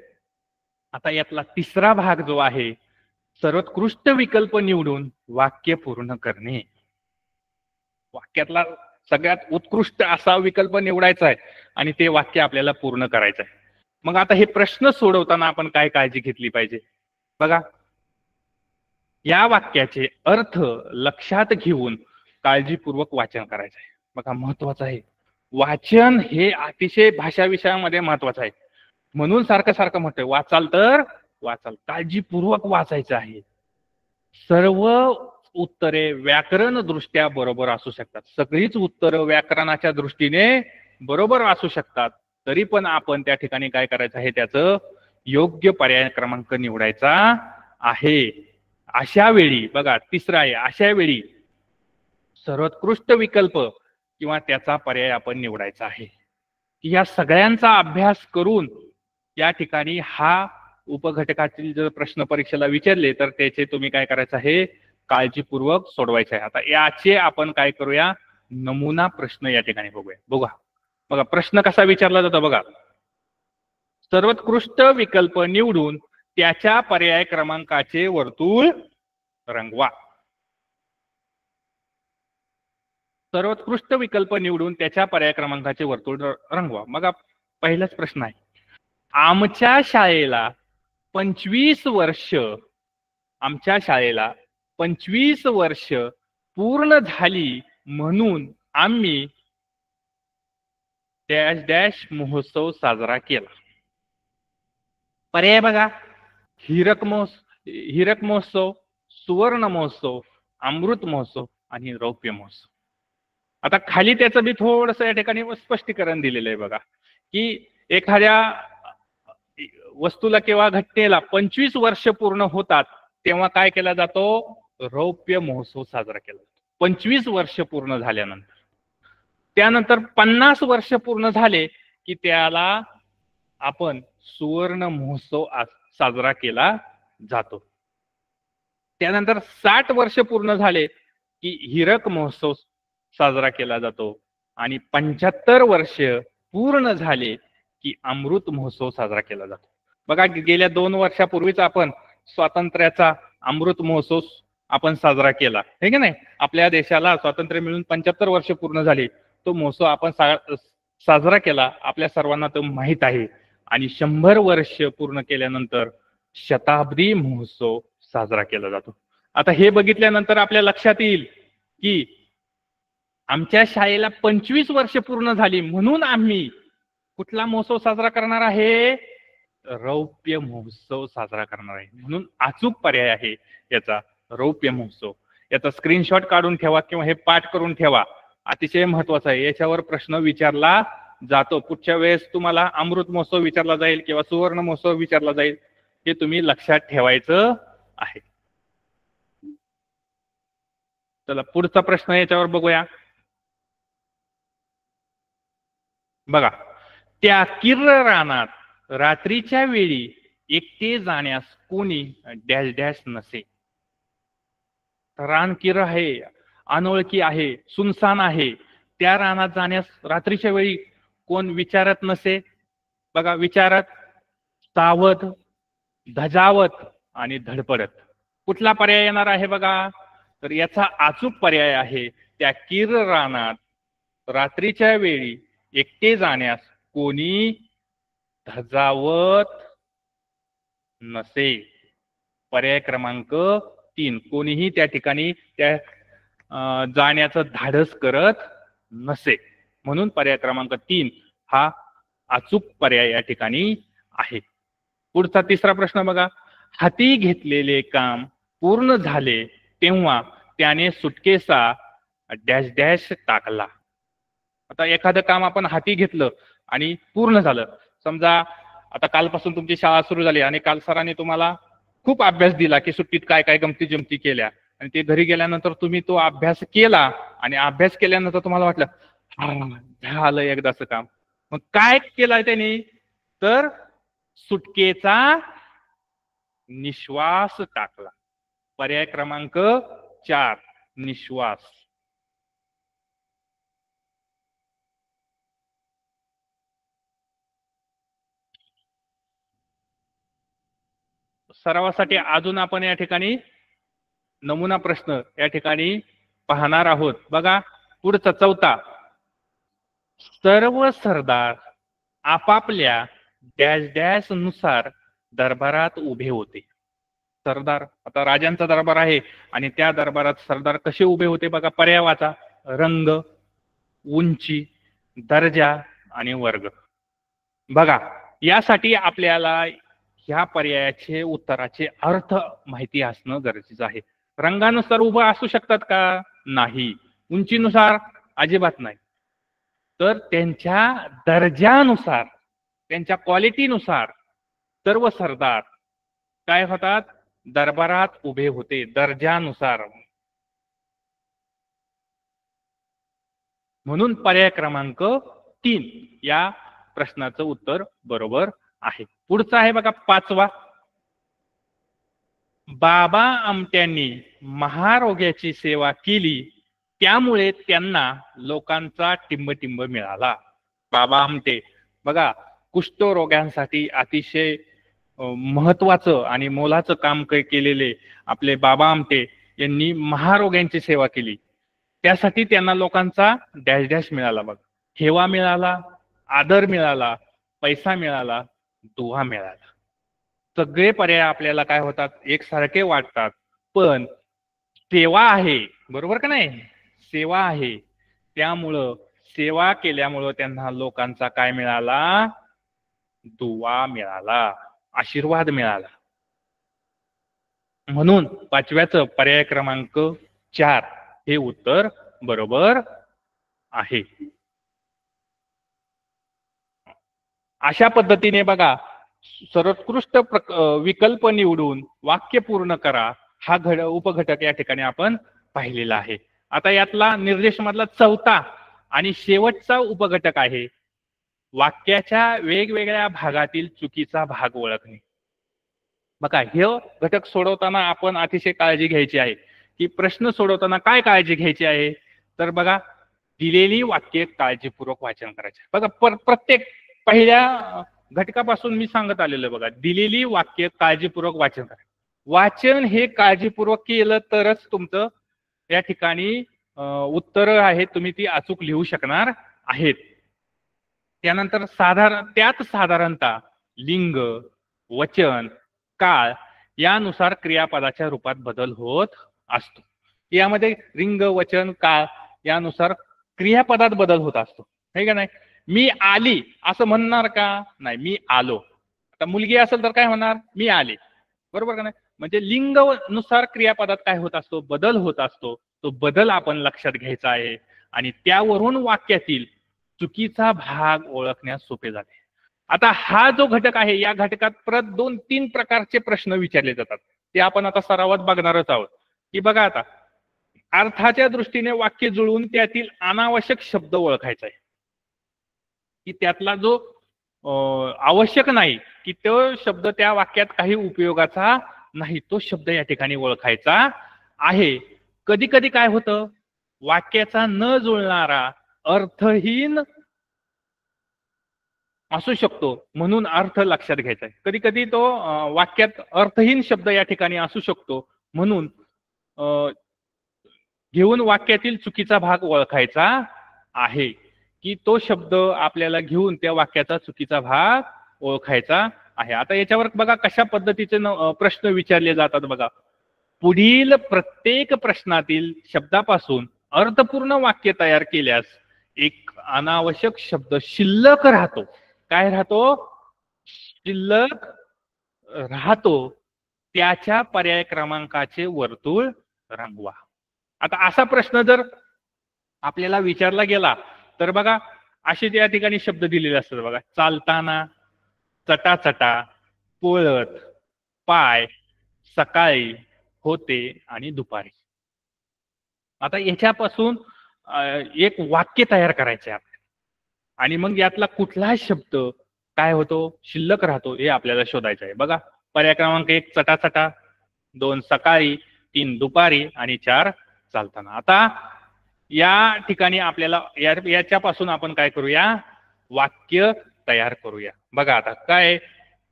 आता यातला तिसरा भाग जो आहे, सर्वोत्कृष्ट विकल्प निवडून वाक्य पूर्ण करणे. वाक्यातला सगळ्यात उत्कृष्ट असा विकल्प निवडायचा आहे आणि ते वाक्य आपल्याला पूर्ण करायचं आहे. मग आता हे प्रश्न सोडवताना आपण काय काळजी घेतली पाहिजे? बघा, या वाक्याचे अर्थ लक्षात घेऊन काळजीपूर्वक वाचन करायचं आहे. बघा, महत्वाचं आहे वाचन, हे अतिशय भाषा विषयामध्ये महत्वाचं आहे. म्हणून सारखं म्हणतोय, वाचाल तर वाचाल, काळजीपूर्वक वाचायचं आहे. सर्व उत्तरे व्याकरण दृष्ट्या बरोबर असू शकतात. सगळीच उत्तरं व्याकरणाच्या दृष्टीने बरोबर असू शकतात, तरी पण आपण त्या ठिकाणी काय करायचं आहे, त्याचं योग्य पर्याय क्रमांक निवडायचा आहे. अशा वेळी बघा, तिसरा आहे, अशा वेळी सर्वोत्कृष्ट विकल्प किंवा त्याचा पर्याय आपण निवडायचा आहे. या सगळ्यांचा अभ्यास करून या ठिकाणी हा उपघटकातील जर प्रश्न परीक्षेला विचारले तर त्याचे तुम्ही काय करायचं आहे, काळजीपूर्वक सोडवायचे आहे. आता याचे आपण काय करूया, नमुना प्रश्न या ठिकाणी बघूया. बघा, प्रश्न कसा विचारला जातो बघा. सर्वोत्कृष्ट विकल्प निवडून त्याच्या पर्याय क्रमांकाचे वर्तुळ रंगवा. सर्वोत्कृष्ट विकल्प निवडून त्याच्या पर्याय क्रमांकाचे वर्तुळ रंगवा. बघा, पहिलाच प्रश्न आहे, आमच्या शाळेला 25 वर्ष पूर्ण झाली, म्हणून आम्ही डॅश डॅश महोत्सव साजरा केला. पर्याय बघा, हीरक महोत्सव, सुवर्ण महोत्सव, अमृत महोत्सव आणि रौप्य महोत्सव. आता खाली त्याचं बी थोडस या ठिकाणी स्पष्टीकरण दिलेलं आहे बघा, की एखाद्या वस्तूला किंवा घटनेला 25 वर्ष पूर्ण होतात तेव्हा काय केला जातो? रौप्य महोत्सव साजरा केला जातो 25 वर्ष पूर्ण झाल्यानंतर. त्यानंतर 50 वर्ष पूर्ण झाले की त्याला आपण सुवर्ण महोत्सव साजरा केला जातो. त्यानंतर 60 वर्ष पूर्ण झाले की हीरक महोत्सव साजरा केला जातो आणि 75 वर्ष पूर्ण झाले की अमृत महोत्सव साजरा केला जातो. बघा, गेल्या 2 वर्षापूर्वीच आपण स्वातंत्र्याचा अमृत महोत्सव आपण साजरा केला, हे की नाही? आपल्या देशाला स्वातंत्र्य मिळून 75 वर्ष पूर्ण झाली. तो महोत्सव आपण साजरा केला, आपल्या सर्वांना तो माहित आहे. आणि 100 वर्ष पूर्ण केल्यानंतर शताब्दी महोत्सव साजरा केला जातो. आता हे बघितल्यानंतर आपल्या लक्षात येईल की आमच्या शाळेला 25 वर्ष पूर्ण झाली म्हणून आम्ही कुठला महोत्सव साजरा करणार आहे? रौप्य महोत्सव साजरा करणार आहे. म्हणून अचूक पर्याय आहे याचा रौप्य महोत्सव. याचा स्क्रीनशॉट काढून ठेवा किंवा हे पाठ करून ठेवा, अतिशय महत्वाचं आहे. याच्यावर प्रश्न विचारला जातो. पुढच्या वेळेस तुम्हाला अमृत महोत्सव विचारला जाईल किंवा सुवर्ण महोत्सव विचारला जाईल, हे तुम्ही लक्षात ठेवायचं आहे. चला पुढचा प्रश्न याच्यावर बघूया. बघा, त्या किर्र रानात रात्रीच्या वेळी एकटे जाण्यास कोणी डॅश डॅश नसे. रान किर्र आहे, अनोळखी आहे, सुनसान आहे. त्या रानात जाण्यास रात्रीच्या वेळी कोण विचारत नसे. बघा, विचारत, सावध, धजावत आणि धडपडत. कुठला पर्याय येणार आहे बघा? तर याचा अचूक पर्याय आहे त्या किर्र रानात रात्रीच्या वेळी एकटे जाण्यास कोणी धजावत नसे. पर्याय क्रमांक 3, कोणीही त्या ठिकाणी त्या जाण्याचं धाडस करत नसे. म्हणून पर्याय क्रमांक 3 हा अचूक पर्याय या ठिकाणी आहे. पुढचा तिसरा प्रश्न बघा. हाती घेतलेले काम पूर्ण झाले तेव्हा त्याने सुटकेचा डॅश डॅश टाकला. आता एखादं काम आपण हाती घेतलं आणि पूर्ण झालं. समजा आता कालपासून तुमची शाळा सुरू झाली आणि काल सरांनी तुम्हाला खूप अभ्यास दिला की सुट्टीत काय काय गमती जमती केल्या, आणि ते घरी गेल्यानंतर तुम्ही तो अभ्यास केला आणि अभ्यास केल्यानंतर तुम्हाला वाटलं झालं एकदाचं काम. मग काय केलं त्यांनी? तर सुटकेचा निश्वास टाकला. पर्याय क्रमांक 4 निश्वास. सरावासाठी अजून आपण या ठिकाणी नमुना प्रश्न या ठिकाणी पाहणार आहोत. बघा पुढचा चौथा. सर्व सरदार आपापल्या डॅश डॅश नुसार दरबारात उभे होते. सरदार, आता राजांचा दरबार आहे आणि त्या दरबारात सरदार कसे उभे होते बघा. पर्याय वाचा. रंग, उंची, दर्जा आणि वर्ग. बघा, यासाठी आपल्याला ह्या पर्यायाचे उत्तराचे अर्थ माहिती असणं गरजेचं आहे. रंगानुसार उभं असू शकतात का? नाही. उंचीनुसार अजिबात नाही. तर त्यांच्या दर्जानुसार, त्यांच्या क्वालिटीनुसार सर्व सरदार काय होतात? दरबारात उभे होते दर्जानुसार. म्हणून पर्याय क्रमांक 3 या प्रश्नाचं उत्तर बरोबर आहे. पुढचा आहे बघा 5वा. बाबा आमट्यांनी महारोग्याची सेवा केली त्यामुळे त्यांना लोकांचा टिंबटिंब मिळाला. बाबा आमटे बघा, कुष्ठरोग्यांसाठी अतिशय महत्वाचं आणि मोलाचं काम केलेले आपले बाबा आमटे यांनी महारोग्यांची सेवा केली. त्यासाठी त्यांना लोकांचा डॅश डॅश मिळाला. बघ, हेवा मिळाला, आदर मिळाला, पैसा मिळाला, दुवा मिळाला. सगळे पर्याय आपल्याला काय होतात? एकसारखे वाटतात, पण सेवा आहे, बरोबर का नाही? सेवा आहे, त्यामुळं सेवा केल्यामुळं त्यांना लोकांचा काय मिळाला? दुवा मिळाला, आशीर्वाद मिळाला. म्हणून 5व्याचं पर्याय क्रमांक 4 हे उत्तर बरोबर आहे. अशा पद्धतीने बघा, सर्वोत्कृष्ट विकल्प निवडून वाक्य पूर्ण करा हा उपघटक या ठिकाणी आपण पाहिलेला आहे. आता यातला निर्देशमधला चौथा आणि शेवटचा उपघटक आहे वाक्याच्या वेगवेगळ्या भागातील चुकीचा भाग ओळखणे. बघा, हे घटक सोडवताना आपण अतिशय काळजी घ्यायची आहे की प्रश्न सोडवताना काय काळजी घ्यायची आहे. तर बघा, दिलेली वाक्य काळजीपूर्वक वाचन करायचे. बघा, प्रत्येक पहिल्या घटकापासून मी सांगत आलेलं बघा, दिलेली वाक्य काळजीपूर्वक वाचन करा. वाचन हे काळजीपूर्वक केलं तरच तुमचं या ठिकाणी उत्तर आहेत तुम्ही ती अचूक लिहू शकणार आहेत. त्यानंतर त्यात साधारणतः लिंग, वचन, काळ यानुसार क्रियापदाच्या रूपात बदल होत असतो. यामध्ये लिंग, वचन, काळ यानुसार क्रियापदात बदल होत असतो, है का नाही. मी आली असं म्हणणार का? नाही, मी आलो. आता मुलगी असेल तर काय होणार? मी आले, बरोबर का नाही. म्हणजे लिंग नुसार क्रियापदात काय होत असतो? बदल होत असतो. तो बदल आपण लक्षात घ्यायचा आहे आणि त्यावरून वाक्यातील चुकीचा भाग ओळखण्यास सोपे जाते. आता हा जो घटक आहे या घटकात परत 2-3 प्रकारचे प्रश्न विचारले जातात. ते आपण आता सरावात बघणारच आहोत. की बघा, आता अर्थाच्या दृष्टीने वाक्य जुळवून त्यातील अनावश्यक शब्द ओळखायचा आहे. की त्यातला जो आवश्यक नाही की तो शब्द त्या वाक्यात काही उपयोगाचा नाही, तो शब्द या ठिकाणी ओळखायचा आहे. कधी कधी काय होतं, वाक्याचा न जुळणारा अर्थहीन असू शकतो, म्हणून अर्थ लक्षात घ्यायचा आहे. कधी कधी तो वाक्यात अर्थहीन शब्द या ठिकाणी असू शकतो, म्हणून घेऊन वाक्यातील चुकीचा भाग ओळखायचा आहे. की तो शब्द आपल्याला घेऊन त्या वाक्याचा चुकीचा भाग ओळखायचा आहे. आता याच्यावर बघा कशा पद्धतीचे प्रश्न विचारले जातात. बघा, पुढील प्रत्येक प्रश्नातील शब्दापासून अर्थपूर्ण वाक्य तयार केल्यास एक अनावश्यक शब्द शिल्लक राहतो. काय राहतो? शिल्लक राहतो. त्याच्या पर्याय क्रमांकाचे वर्तुळ रंगवा. आता असा प्रश्न जर आपल्याला विचारला गेला तर बघा, असे त्या ठिकाणी शब्द दिलेले असतात. बघा, चालताना, चटाचटा, पळत, पाय, सकाळी, होते आणि दुपारी. आता याच्यापासून एक वाक्य तयार करायचे आहे आणि मग यातला कुठला शब्द काय होतो, शिल्लक राहतो, हे आपल्याला शोधायचं आहे. बघा, पर्याय क्रमांक 1 चटाचटा, 2 सकाळी, 3 दुपारी आणि 4 चालताना. आता या ठिकाणी आपल्याला याच्यापासून आपण काय करूया, वाक्य तयार करूया. बघा, आता काय,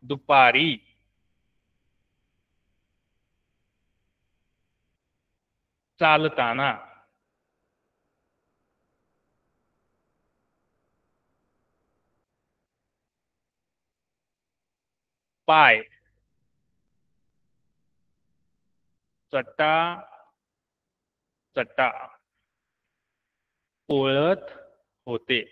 दुपारी, चालताना, पाय, चटा चटा, पोळत होते.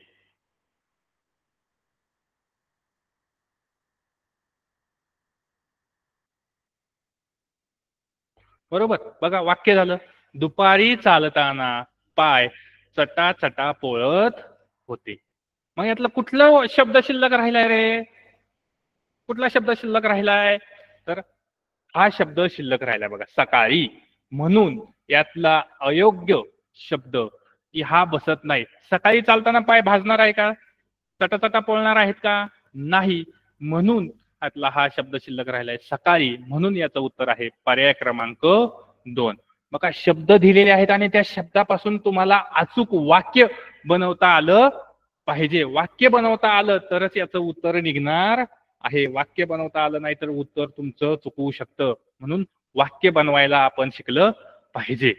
बरोबर. बघा, वाक्य झालं, दुपारी चालताना पाय चटा चटा पोळत होते. मग यातला कुठला शब्द शिल्लक राहिलाय रे? कुठला शब्द शिल्लक राहिलाय? तर हा शब्द शिल्लक राहिलाय बघा, सकाळी. म्हणून यातला अयोग्य शब्द की हा बसत नाही. सकाळी चालताना पाय भाजणार आहे का? चटाचटा पोळणार आहेत का? नाही. म्हणून यातला हा शब्द शिल्लक राहिलाय, सकाळी. म्हणून याचं उत्तर आहे पर्याय क्रमांक 2. मग शब्द दिलेले आहेत आणि त्या शब्दापासून तुम्हाला अचूक वाक्य बनवता आलं पाहिजे. वाक्य बनवता आलं तरच याचं उत्तर निघणार आहे. वाक्य बनवता आलं नाही तर उत्तर तुमचं चुकवू शकतं. म्हणून वाक्य बनवायला आपण शिकलं पाहिजे.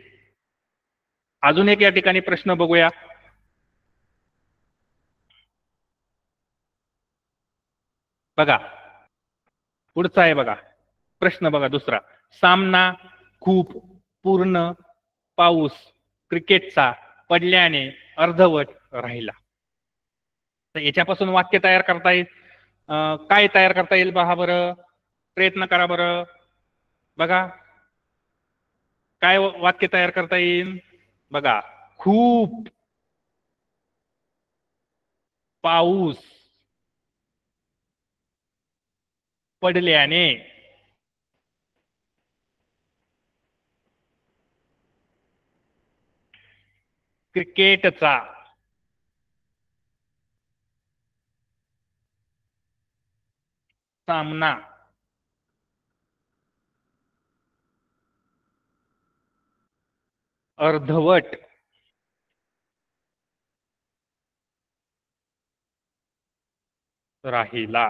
अजून एक या ठिकाणी प्रश्न बघूया. बघा, पुढचा आहे बघा प्रश्न. बघा, दुसरा, सामना, खूप, पूर्ण, पाऊस, क्रिकेटचा, पडल्याने, अर्धवट, राहिला. तर याच्यापासून वाक्य तयार करता येईल. काय तयार करता येईल पहा बरं, प्रयत्न करा बरं. बघा, काय वाक्य तयार करता येईल? बघा, खूप, पाऊस, पडल्याने, क्रिकेटचा, सामना, अर्धवट राहिला.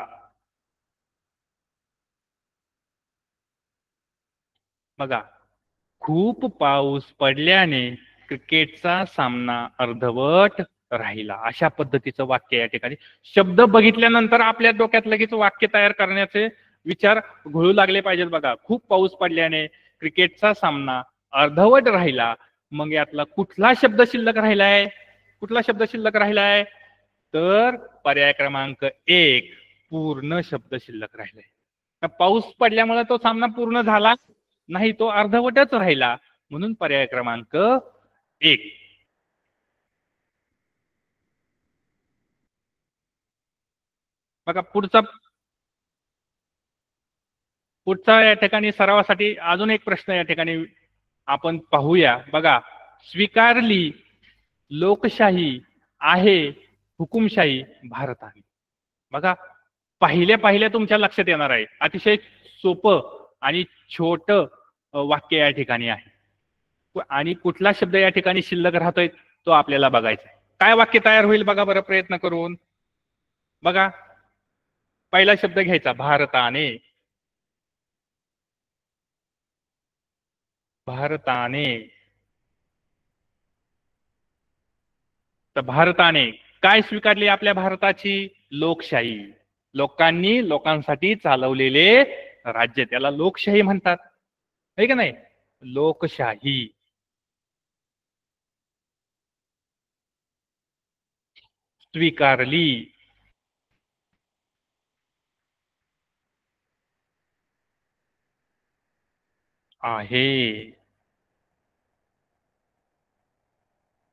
बघा, खूप पाऊस पडल्याने क्रिकेटचा सामना अर्धवट राहिला. अशा पद्धतीचं वाक्य या ठिकाणी. शब्द बघितल्यानंतर आपल्या डोक्यात लगेच वाक्य तयार करण्याचे विचार घोळू लागले पाहिजेत. बघा, खूप पाऊस पडल्याने क्रिकेटचा सामना अर्धवट राहिला. मग यातला कुठला शब्द शिल्लक राहिलाय? कुठला शब्द शिल्लक राहिलाय? तर पर्याय क्रमांक 1, पूर्ण शब्द शिल्लक राहिलाय. पाऊस पडल्यामुळे तो सामना पूर्ण झाला नाही, तो अर्धवटच राहिला. म्हणून पर्याय क्रमांक 1. बघा, पुढचा या ठिकाणी सरावासाठी अजून एक प्रश्न या ठिकाणी आपण पाहूया. बघा, स्वीकारली लोकशाही आहे हुकुमशाही भारताने. बघा, पहिल्या तुमच्या लक्षात येणार आहे. अतिशय सोपं आणि छोट वाक्य या ठिकाणी आहे. आणि कुठला शब्द या ठिकाणी शिल्लक राहतोय तो आपल्याला बघायचा आहे. काय वाक्य तयार होईल बघा बरं, प्रयत्न करून. बघा, पहिला शब्द घ्यायचा, भारताने. भारताने. तर भारताने काय स्वीकारली? आपल्या भारताची लोकशाही. लोकांनी लोकांसाठी चालवलेले राज्य, त्याला लोकशाही म्हणतात, है का नाही? लोकशाही. स्वीकारली. आहे.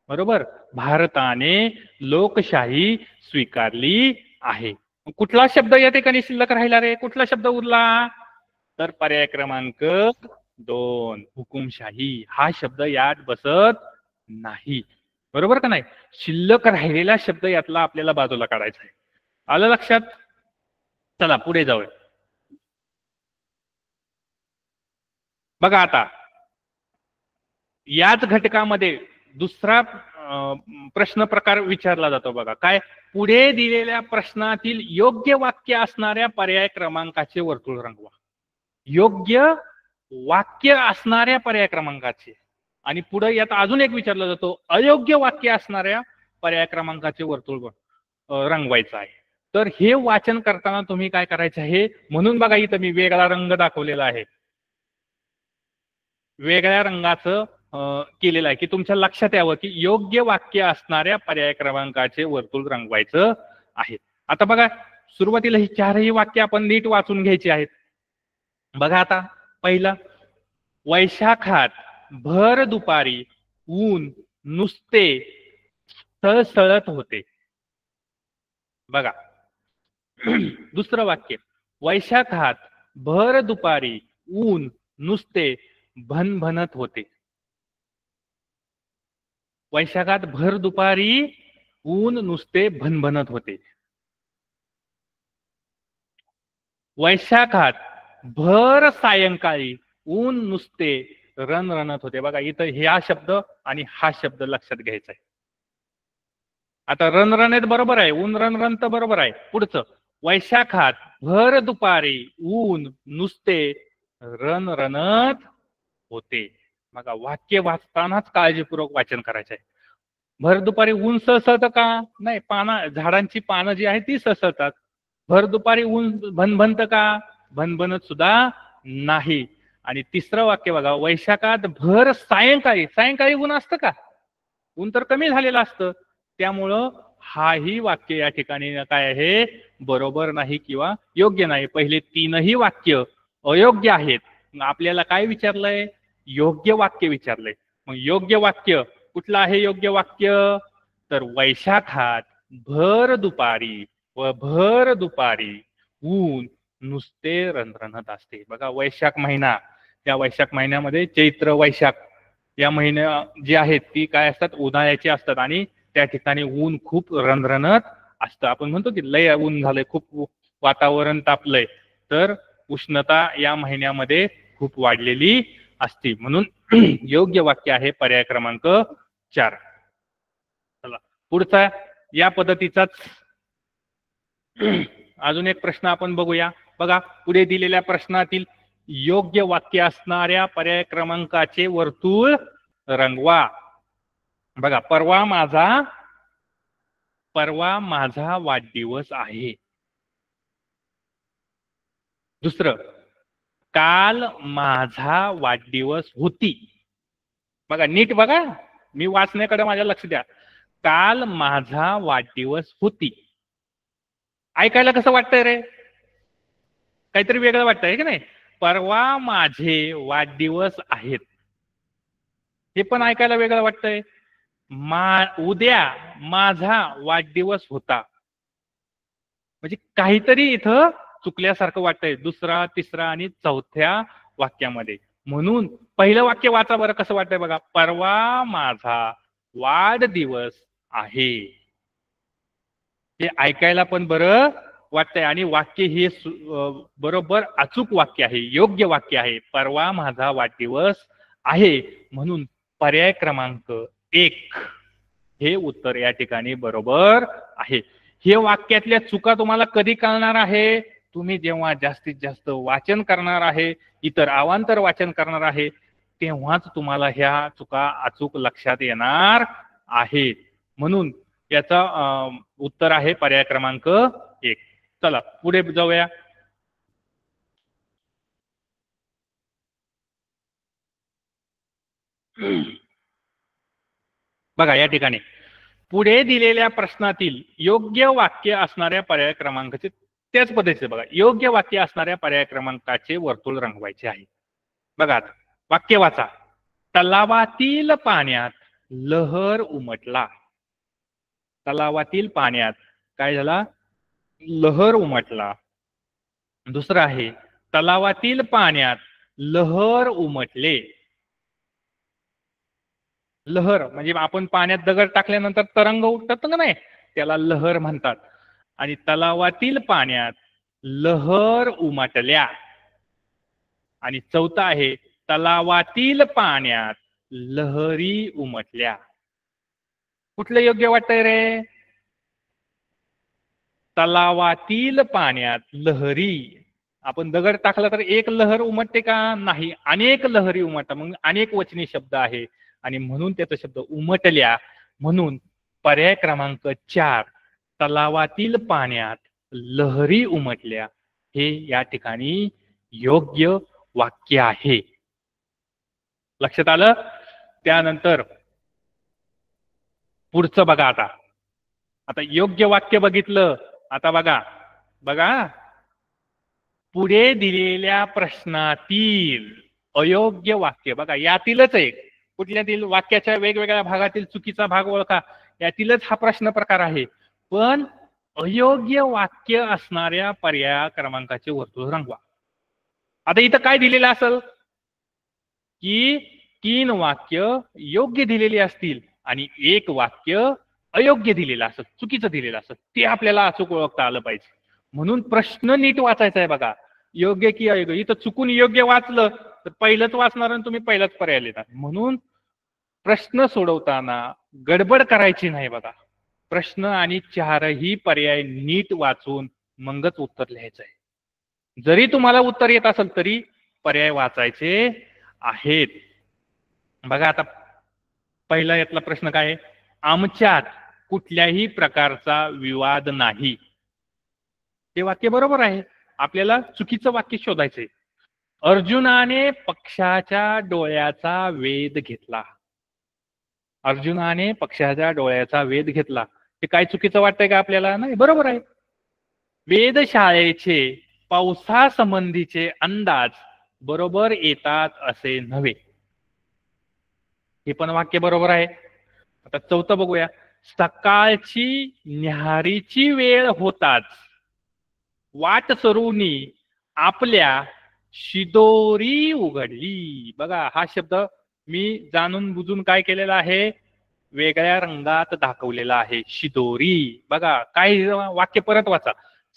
बरोबर, भारताने लोकशाही स्वीकारली आहे. कुठला शब्द या ठिकाणी शिल्लक राहिला रे? कुठला शब्द उरला? तर पर्याय क्रमांक 2, हुकुमशाही. हा शब्द यात बसत नाही. बरोबर का नाही? शिल्लक राहिलेला शब्द यातला आपल्याला बाजूला काढायचा आहे. आलं लक्षात? चला पुढे जाऊया. बघा, आता याच घटकामध्ये दुसरा प्रश्न प्रकार विचारला जातो. बघा, काय? पुढे दिलेल्या प्रश्नातील योग्य वाक्य असणाऱ्या पर्याय क्रमांकाचे वर्तुळ रंगवा. योग्य वाक्य असणाऱ्या पर्याय क्रमांकाचे. आणि पुढे यात अजून एक विचारला जातो, अयोग्य वाक्य असणाऱ्या पर्याय क्रमांकाचे वर्तुळ रंगवायचं आहे. तर हे वाचन करताना तुम्ही काय करायचं आहे? म्हणून बघा, इथं मी वेगळा रंग दाखवलेला आहे. वेगळ्या रंगाचं केलेलं आहे की तुमच्या लक्षात यावं की योग्य वाक्य असणाऱ्या पर्याय क्रमांकाचे वर्तुळ रंगवायचं आहे. आता बघा, सुरुवातीला ही चारही वाक्य आपण नीट वाचून घ्यायची आहेत. बघा, आता पहिलं, वैशाखात भर दुपारी ऊन नुसते सळसळत होते. बघा, दुसरं वाक्य, वैशाखात भर दुपारी ऊन नुसते भनभनत होते. वैशाखात भर दुपारी ऊन नुसते भनभनत होते. वैशाखात भर सायंकाळी ऊन नुसते रणरणत होते. बघा, इथं हा शब्द आणि हा शब्द लक्षात घ्यायचा आहे. आता रणरणत बरोबर आहे, ऊन रणरण तर बरोबर आहे. पुढचं, वैशाखात भर दुपारी ऊन नुसते रणरणत होते. बघा, वाक्य वाचतानाच काळजीपूर्वक वाचन करायचं आहे. भर दुपारी ऊन सळसळतं का? नाही, झाडांची पानं जी आहेत ती सळसळतात. भर दुपारी ऊन भनभनत का? भनभनत सुद्धा नाही. आणि तिसरं वाक्य बघा, वैशाखात भर सायंकाळी. सायंकाळी ऊन असतं का? ऊन तर कमी झालेलं असतं. त्यामुळं हाही वाक्य या ठिकाणी काय आहे? बरोबर नाही किंवा योग्य नाही. पहिले तीनही वाक्य अयोग्य आहेत. आपल्याला काय विचारलंय? योग्य वाक्य विचारलंय. मग योग्य वाक्य कुठलं आहे? योग्य वाक्य तर वैशाखात भर दुपारी व भर दुपारी ऊन नुसते रणरणत असते. बघा वैशाख महिना, त्या वैशाख महिन्यामध्ये चैत्र वैशाख या महिन्या जी आहेत ती काय असतात, उन्हाळ्याची असतात आणि त्या ठिकाणी ऊन खूप रणरणत असतं. आपण म्हणतो की लय ऊन झालंय, खूप वातावरण तापलंय, तर उष्णता या महिन्यामध्ये खूप वाढलेली असते. म्हणून योग्य वाक्य आहे पर्याय क्रमांक 4. चला पुढचा या पद्धतीचाच अजून एक प्रश्न आपण बघूया. बघा पुढे दिलेल्या प्रश्नातील योग्य वाक्य असणाऱ्या पर्याय क्रमांकाचे वर्तुळ रंगवा. बघा परवा माझा वाढदिवस आहे. दुसरं, काल माझा वाढदिवस होती. बघा नीट बघा, मी वाचण्याकडे माझ्या लक्ष द्या. काल माझा वाढदिवस होती. ऐकायला कसं वाटतंय रे? काहीतरी वेगळं वाटतंय की नाही? परवा माझे वाढदिवस आहेत, हे पण ऐकायला वेगळं वाटतंय. उद्या माझा वाढदिवस होता, म्हणजे काहीतरी इथं चुकल्यासारखं वाटतंय दुसरा, तिसरा आणि चौथ्या वाक्यामध्ये. म्हणून पहिलं वाक्य वाचा बरं कसं वाटतंय बघा. परवा माझा वाढदिवस आहे, हे ऐकायला पण बरं वाटतंय आणि वाक्य हे बरोबर अचूक वाक्य आहे, योग्य वाक्य आहे. परवा माझा वाढदिवस आहे, म्हणून पर्याय क्रमांक 1 हे उत्तर या ठिकाणी बरोबर आहे. हे वाक्यातल्या चुका तुम्हाला कधी कळणार आहे? तुम्ही जेव्हा जास्तीत जास्त वाचन करणार आहे, इतर अवांतर वाचन करणार आहे, तेव्हाच तुम्हाला ह्या चुका अचूक लक्षात येणार आहेत. म्हणून याचा उत्तर आहे पर्याय क्रमांक 1. चला पुढे जाऊया. बघा या ठिकाणी पुढे दिलेल्या प्रश्नातील योग्य वाक्य असणाऱ्या पर्याय क्रमांकाचे त्याच पद्धतीचे बघा योग्य वाक्य असणाऱ्या पर्याय क्रमांकाचे वर्तुळ रंगवायचे आहे. बघा वाक्य वाचा. तलावातील पाण्यात लहर उमटला. तलावातील पाण्यात काय झाला? लहर उमटला. दुसरं आहे तलावातील पाण्यात लहर उमटले. लहर म्हणजे आपण पाण्यात दगड टाकल्यानंतर तरंग उठतात ना, नाही, त्याला लहर म्हणतात. आणि तलावातील पाण्यात लहर उमटल्या. आणि चौथा आहे तलावातील पाण्यात लहरी उमटल्या. कुठलं योग्य वाटतंय रे? तलावातील पाण्यात लहरी. आपण दगड टाकला तर एक लहर उमटते का? नाही, अनेक लहरी उमटतात. मग अनेक वचनी शब्द आहे आणि म्हणून त्याचा शब्द उमटल्या. म्हणून पर्याय क्रमांक 4 तलावातील पाण्यात लहरी उमटल्या हे या ठिकाणी योग्य वाक्य आहे. लक्षात आलं? त्यानंतर पुढचं बघा. आता योग्य वाक्य बघितलं. आता बघा पुढे दिलेल्या प्रश्नातील अयोग्य वाक्य. बघा यातीलच एक कुठल्यातील वाक्याच्या वेगवेगळ्या भागातील चुकीचा भाग ओळखा. यातीलच हा प्रश्न प्रकार आहे. पण अयोग्य वाक्य असणाऱ्या पर्याय क्रमांकाचे वर्तुळ रंगवा. आता इथं काय दिलेलं असेल की 3 वाक्य योग्य दिलेली असतील आणि 1 वाक्य अयोग्य दिलेलं असत, चुकीचं दिलेलं असत. ते आपल्याला अचूक ओळखता आलं पाहिजे. म्हणून प्रश्न नीट वाचायचा आहे. बघा योग्य की अयोग्य. इथं चुकून योग्य वाचलं तर पहिलंच वाचणार आणि तुम्ही पहिलाच पर्याय लिहिणार. म्हणून प्रश्न सोडवताना गडबड करायची नाही. बघा प्रश्न आणि 4ही पर्याय नीट वाचून मगच उत्तर लिहायचं आहे. जरी तुम्हाला उत्तर येत असेल तरी पर्याय वाचायचे आहेत. बघा आता पहिला यातला प्रश्न काय आहे? आमच्यात कुठल्याही प्रकारचा विवाद नाही. हे वाक्य बरोबर आहे. आपल्याला चुकीचं वाक्य शोधायचंय. अर्जुनाने पक्षाच्या डोळ्याचा वेध घेतला. अर्जुनाने पक्षाच्या डोळ्याचा वेध घेतला. हे काय चुकीचं वाटतंय का आपल्याला? नाही, बरोबर आहे. वेधशाळेचे पावसासंबंधीचे अंदाज बरोबर येतात असे नव्हे. हे पण वाक्य बरोबर आहे. आता चौथं बघूया. सकाळची न्याहारीची वेळ होताच वाट सरुनी आपल्या शिदोरी उघडली. बघा हा शब्द मी जाणून बुजून काय केलेला आहे, वेगळ्या रंगात दाखवलेला आहे. शिदोरी. बघा काय वाक्य परत वाचा.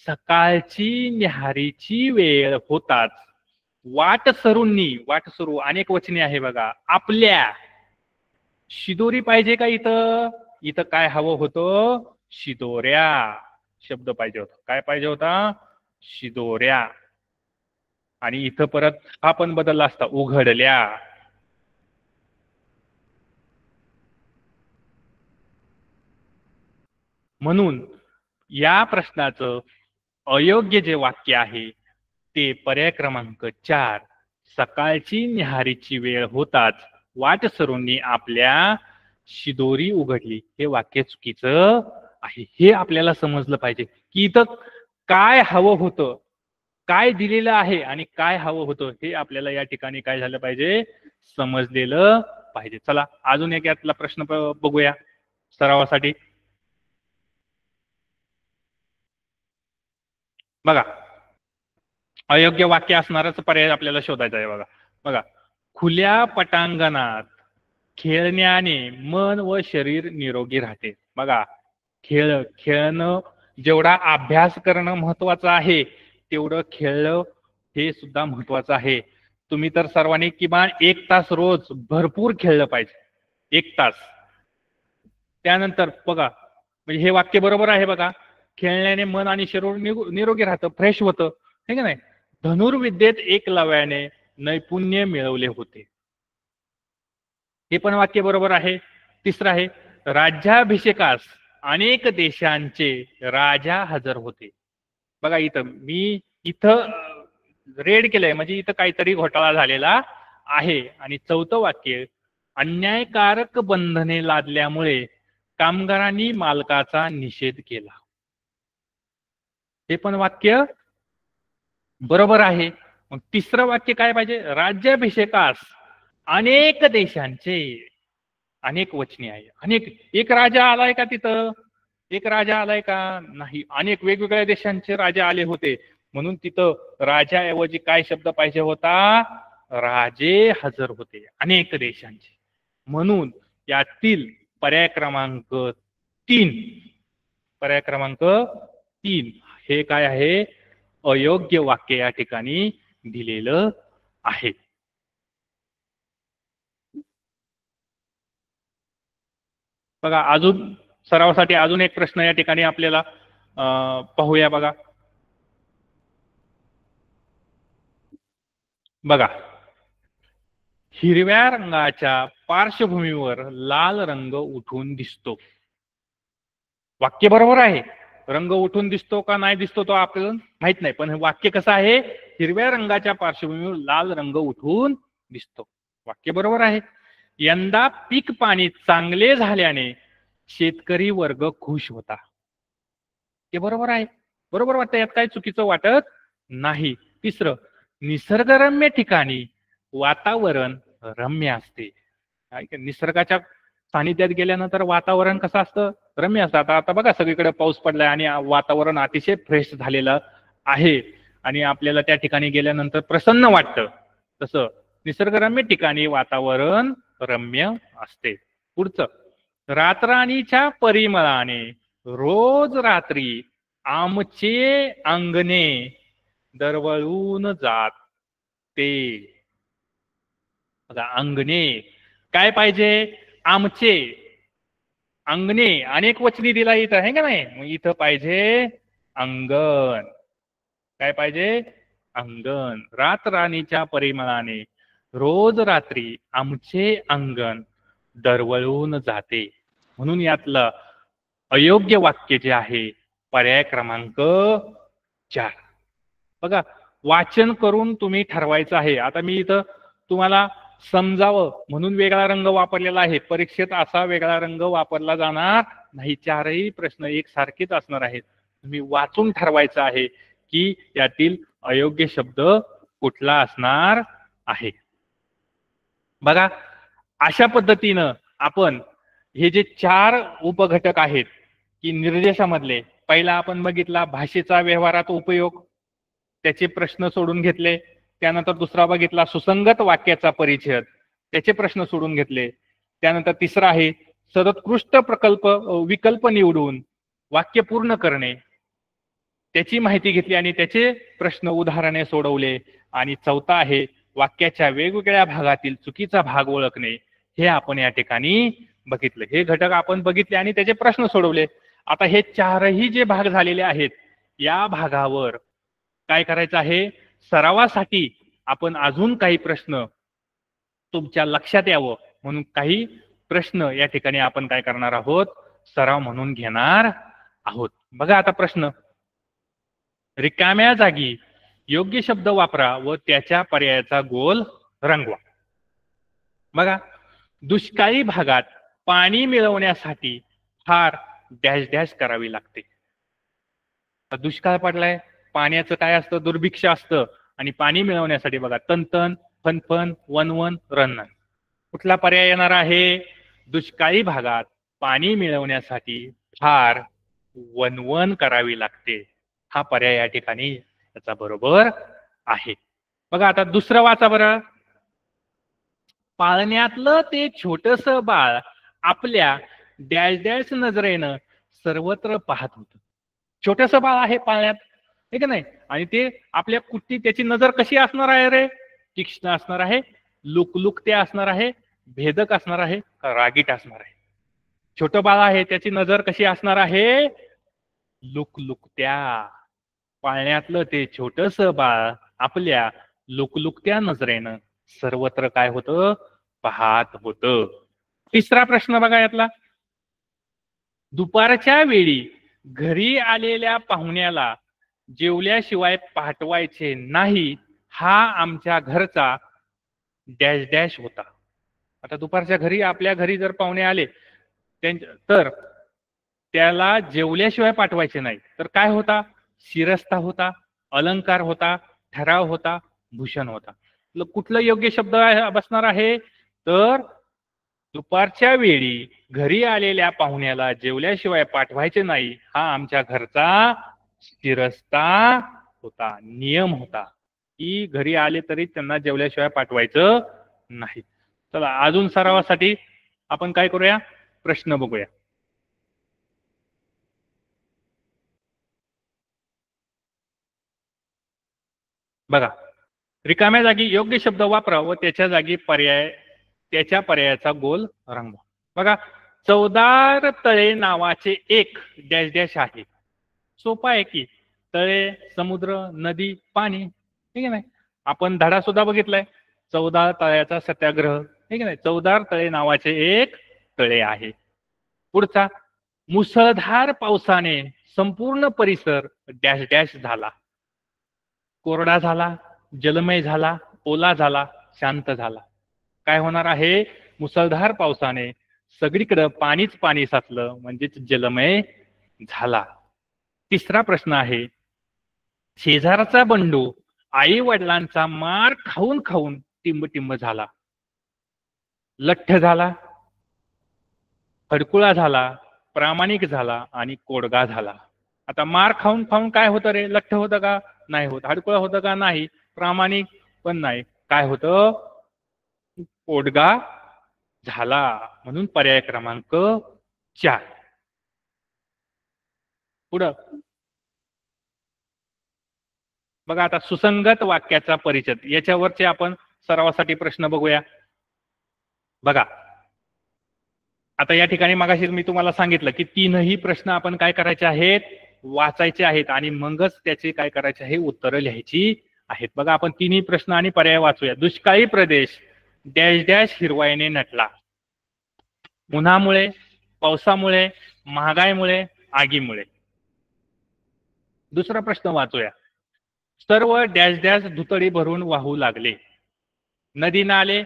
सकाळची न्याहारीची वेळ होताच वाट सरूंनी, वाट सरू अनेक वचने आहे बघा, आपल्या शिदोरी पाहिजे का इथं? इथं काय हवं होतं? शिदोऱ्या शब्द पाहिजे होता. काय पाहिजे होता? शिदोऱ्या. आणि इथं परत हा पण बदलला असता, उघडल्या. म्हणून या प्रश्नाचं अयोग्य जे वाक्य आहे ते पर्याय क्रमांक 4, सकाळची न्याहारीची वेळ होताच वाट सरूंनी आपल्या शिदोरी उघडली, हे वाक्य चुकीचं आहे. हे आपल्याला समजलं पाहिजे की इथं काय हवं होतं, काय दिलेलं आहे आणि काय हवं होतं हे आपल्याला या ठिकाणी काय झालं पाहिजे, समजलेलं पाहिजे. चला अजून एक यातला प्रश्न बघूया सरावासाठी. बघा अयोग्य वाक्य असणारच पर्याय आपल्याला शोधायचा आहे. बघा बघा, खुल्या पटांगणात खेळण्याने मन व शरीर निरोगी राहते. बघा खेळणं जेवढा अभ्यास करणं महत्वाचं आहे तेवढं खेळणं हे सुद्धा महत्वाचं आहे. तुम्ही तर सर्वांनी किमान 1 तास रोज भरपूर खेळलं पाहिजे, 1 तास. त्यानंतर बघा म्हणजे हे वाक्य बरोबर आहे. बघा खेळण्याने मन आणि शरीर निरोगी राहतं, फ्रेश होतं, हे का नाही. धनुर्विद्येत एकलव्याने नैपुण्य मिळवले होते, हे पण वाक्य बरोबर आहे. तिसरं आहे, राज्याभिषेकास अनेक देशांचे राजा हजर होते. बघा इथं रेड केलंय म्हणजे इथं काहीतरी घोटाळा झालेला आहे. आणि चौथं वाक्य, अन्यायकारक बंधने लादल्यामुळे कामगारांनी मालकाचा निषेध केला, हे पण वाक्य बरोबर आहे. मग तिसरं वाक्य काय पाहिजे, राज्याभिषेकास अनेक देशांचे, अनेक वचने आहे. अनेक, एक राजा आलाय का तिथं? एक राजा आलाय का? नाही, अनेक वेगवेगळ्या देशांचे राजा आले होते. म्हणून तिथं राजाऐवजी काय शब्द पाहिजे होता? राजे हजर होते, अनेक देशांचे. म्हणून यातील पर्याय क्रमांक 3, पर्याय क्रमांक 3 हे काय आहे? अयोग्य वाक्य या ठिकाणी दिलेलं आहे. बघा अजून सरावासाठी अजून एक प्रश्न या ठिकाणी आपल्याला पाहूया. बघा बघा, हिरव्या रंगाच्या पार्श्वभूमीवर लाल रंग उठून दिसतो. वाक्य बरोबर आहे. रंग उठून दिसतो का नाही दिसतो तो आपल्याला माहित नाही, पण हे वाक्य कसं आहे? हिरव्या रंगाच्या पार्श्वभूमीवर लाल रंग उठून दिसतो, वाक्य बरोबर आहे. यंदा पीक पाणी चांगले झाल्याने शेतकरी वर्ग खुश होता, ते बरोबर आहे, बरोबर वाटतं, यात काय चुकीचं वाटत नाही. तिसरं, निसर्गरम्य ठिकाणी वातावरण रम्य असते. निसर्गाच्या सानिध्यात गेल्यानंतर वातावरण कसं असतं? रम्य असतं. आता बघा सगळीकडे पाऊस पडलाय आणि वातावरण अतिशय फ्रेश झालेलं आहे आणि आपल्याला त्या ठिकाणी गेल्यानंतर प्रसन्न वाटतं. तसं निसर्गरम्य ठिकाणी वातावरण रम्य असते. पुढचं, रातराणीच्या परिमळाने रोज रात्री आमचे अंगणे दरवळून जाते. बघा अंगणे काय पाहिजे? आमचे अंगणे, अनेक वचनी दिला इथं आहे का नाही. मग इथं पाहिजे अंगण. काय पाहिजे? अंगण. रातराणीच्या परिमळाने रोज रात्री आमचे अंगण दरवळून जाते. म्हणून यातलं अयोग्य वाक्य जे आहे पर्याय क्रमांक 4. बघा वाचन करून तुम्ही ठरवायचं आहे. आता मी इथं तुम्हाला समजावं म्हणून वेगळा रंग वापरलेला आहे, परीक्षेत असा वेगळा रंग वापरला जाणार नाही. 4ही प्रश्न एकसारखेच असणार आहेत. तुम्ही वाचून ठरवायचं आहे की यातील अयोग्य शब्द कुठला असणार आहे. बघा अशा पद्धतीनं आपण हे जे 4 उपघटक आहेत की निर्देशामधले, पहिला आपण बघितला भाषेचा व्यवहारात उपयोग, त्याचे प्रश्न सोडून घेतले. त्यानंतर दुसरा बघितला सुसंगत वाक्याचा परिच्छेद, त्याचे प्रश्न सोडून घेतले. त्यानंतर तिसरा आहे सर्वोत्कृष्ट विकल्प निवडून वाक्य पूर्ण करणे, त्याची माहिती घेतली आणि त्याचे प्रश्न उदाहरणे सोडवले. आणि चौथा आहे वाक्याच्या वेगवेगळ्या भागातील चुकीचा भाग ओळखणे, हे आपण या ठिकाणी बघितले. हे घटक आपण बघितले आणि त्याचे प्रश्न सोडवले. आता हे चारही जे भाग झालेले आहेत, या भागावर काय करायचं आहे, सरावासाठी आपण अजून काही प्रश्न तुमच्या लक्षात यावं म्हणून काही प्रश्न या ठिकाणी आपण काय करणार आहोत, सराव म्हणून घेणार आहोत. बघा आता प्रश्न, रिकाम्या जागी योग्य शब्द वापरा व त्याच्या पर्यायाचा गोल रंगवा. बघा, दुष्काळी भागात पाणी मिळवण्यासाठी फार डॅश डॅश करावी लागते. दुष्काळ पडलाय, पाण्याचं काय असतं, दुर्भिक्ष असतं, आणि पाणी मिळवण्यासाठी बघा तनतन, फनफन, वनवन, रन्न. कुठला पर्याय येणार आहे, दुष्काळी भागात पाणी मिळवण्यासाठी फार वनवन करावी लागते, हा पर्याय या ठिकाणी त्याचा बरोबर आहे. बघा आता दुसरं वाचा बरं, पाळण्यातलं ते छोटस बाळ आपल्या डॅश डॅश नजरेनं सर्वत्र पाहत होतं. छोटस बाळ आहे पाळण्यात, हे का नाही, आणि ते आपल्या कुठली त्याची नजर कशी असणार आहे रे, तीक्ष्ण असणार आहे, लुकलुकते असणार आहे, भेदक असणार आहे, रागीट असणार आहे. छोटं बाळ आहे, त्याची नजर कशी असणार आहे, लुकलुकत्या. पाळण्यातलं ते छोटस बाळ आपल्या लुकलुकत्या नजरेनं सर्वत्र काय होतं, पाहत होतं. तिसरा प्रश्न बघा यातला, दुपारच्या वेळी घरी आलेल्या पाहुण्याला जेवल्याशिवाय पाठवायचे नाही, हा आमच्या घरचा डॅश डॅश होता. आता दुपारच्या घरी, आपल्या घरी जर पाहुणे आले तर त्याला जेवल्याशिवाय पाठवायचे नाही, तर काय होता, शिरस्ता होता, अलंकार होता, ठराव होता, भूषण होता. कुठलं योग्य शब्द बसणार आहे, तर दुपारच्या वेळी घरी आलेल्या पाहुण्याला जेवल्याशिवाय पाठवायचे नाही, हा आमच्या घरचा शिरस्ता होता, नियम होता, की घरी आले तरी त्यांना जेवल्याशिवाय पाठवायचं नाही. चला अजून सरावासाठी आपण काय करूया, प्रश्न बघूया. बघा, रिकाम्या जागी योग्य शब्द वापरा व त्याच्या जागी त्याच्या पर्यायाचा गोल रंगवा. बघा, चवदार तळे नावाचे एक डॅश डॅश आहे. सोपा आहे की, तळे, समुद्र, नदी, पाणी, ठीक आहे नाही. आपण धडा सुद्धा बघितलाय, चवदार तळ्याचा सत्याग्रह, ठीक आहे नाही. चवदार तळे नावाचे एक तळे आहे. पुढचा, मुसळधार पावसाने संपूर्ण परिसर डॅश डॅश झाला. कोरडा झाला, जलमय झाला, ओला झाला, शांत झाला. काय होणार आहे, मुसळधार पावसाने सगळीकडे पाणीच पाणी साचलं, म्हणजेच जलमय झाला. तिसरा प्रश्न आहे, शेजारचा बंडू आई वडिलांचा मार खाऊन खाऊन टिंब टिंब झाला. लठ्ठ झाला, हडकुळा झाला, प्रामाणिक झाला आणि कोडगा झाला. आता मार खाऊन खाऊन काय होतं रे, लठ्ठ होतं का, नाही होत. हडकुळा होतं का, नाही. प्रामाणिक पण नाही. काय होतं, कोडगा झाला. म्हणून पर्याय क्रमांक 4. पुढं बघा, आता सुसंगत वाक्याचा परिच्छेद, याच्यावरचे आपण सरावासाठी प्रश्न बघूया. बघा, आता या ठिकाणी मगाशी मी तुम्हाला सांगितलं की तीनही प्रश्न आपण काय करायचे आहेत, वाचायचे आहेत, आणि मगच त्याचे काय करायचे आहे, उत्तरं लिहायची आहेत. बघा, आपण तिन्ही प्रश्न आणि पर्याय वाचूया. दुष्काळी प्रदेश डॅश डॅश हिरवाईने नटला. उन्हामुळे, पावसामुळे, महागाईमुळे, आगीमुळे. दुसरा प्रश्न वाचूया. सर्व डॅश डॅश धुतडी भरून वाहू लागले. नदी, नाले,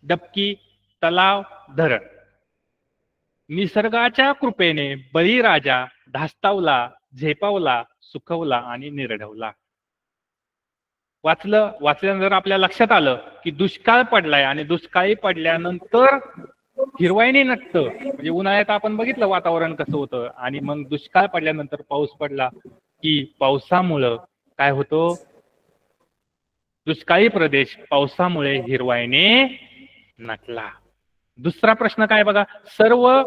डबकी, तलाव, धरण. निसर्गाच्या कृपेने बळीराजा धास्तावला, झेपावला, सुखवला आणि निरढवला. वाचल्यानंतर आपल्या लक्षात आलं की दुष्काळ पडलाय, आणि दुष्काळी पडल्यानंतर हिरवाईने नटतं, म्हणजे उन्हाळ्यात आपण बघितलं वातावरण कसं होतं, आणि मग दुष्काळ पडल्यानंतर पाऊस पडला की पावसामुळं काय होतं, दुष्काळी प्रदेश पावसामुळे हिरवाईने नटला. दुसरा प्रश्न काय बघा, सर्व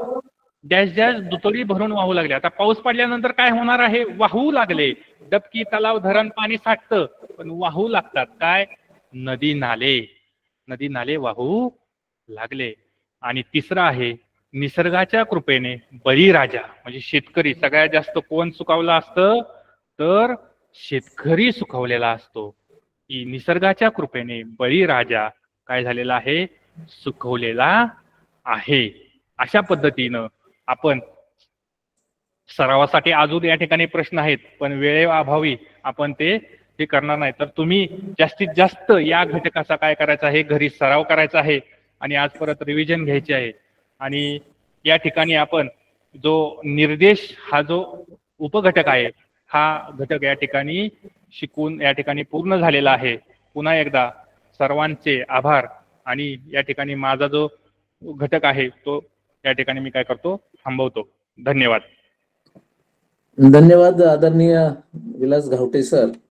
डॅश डॅश दुतडी भरून वाहू लागले. आता पाऊस पडल्यानंतर काय होणार आहे? वाहू लागले. डबकी, तलाव, धरण पाणी साठतं, पण वाहू लागतात. काय? नदी नाले वाहू लागले. आणि तिसरं आहे, निसर्गाच्या कृपेने बळीराजा म्हणजे शेतकरी, सगळ्यात जास्त कोण सुखावला असतं? तर शेतकरी सुखावलेला असतो. की निसर्गाच्या कृपेने बळीराजा काय झालेला आहे? सुखवलेला आहे. अशा पद्धतीनं आपण सरावासाठी अजून या ठिकाणी प्रश्न आहेत, पण वेळेअभावी आपण ते करणार नाही. तर तुम्ही जास्तीत जास्त या घटकाचा काय करायचा आहे? घरी सराव करायचा आहे आणि आज परत रिव्हिजन घ्यायची आहे. आणि या ठिकाणी आपण जो निर्देश हा जो उपघटक आहे, हा घटक या ठिकाणी शिकून या ठिकाणी पूर्ण झालेला आहे. पुन्हा एकदा सर्वांचे आभार. आणि या ठिकाणी माझा जो घटक आहे तो या ठिकाणी मी काय करतो? थांबवतो. धन्यवाद. धन्यवाद आदरणीय विलास घावटे सर.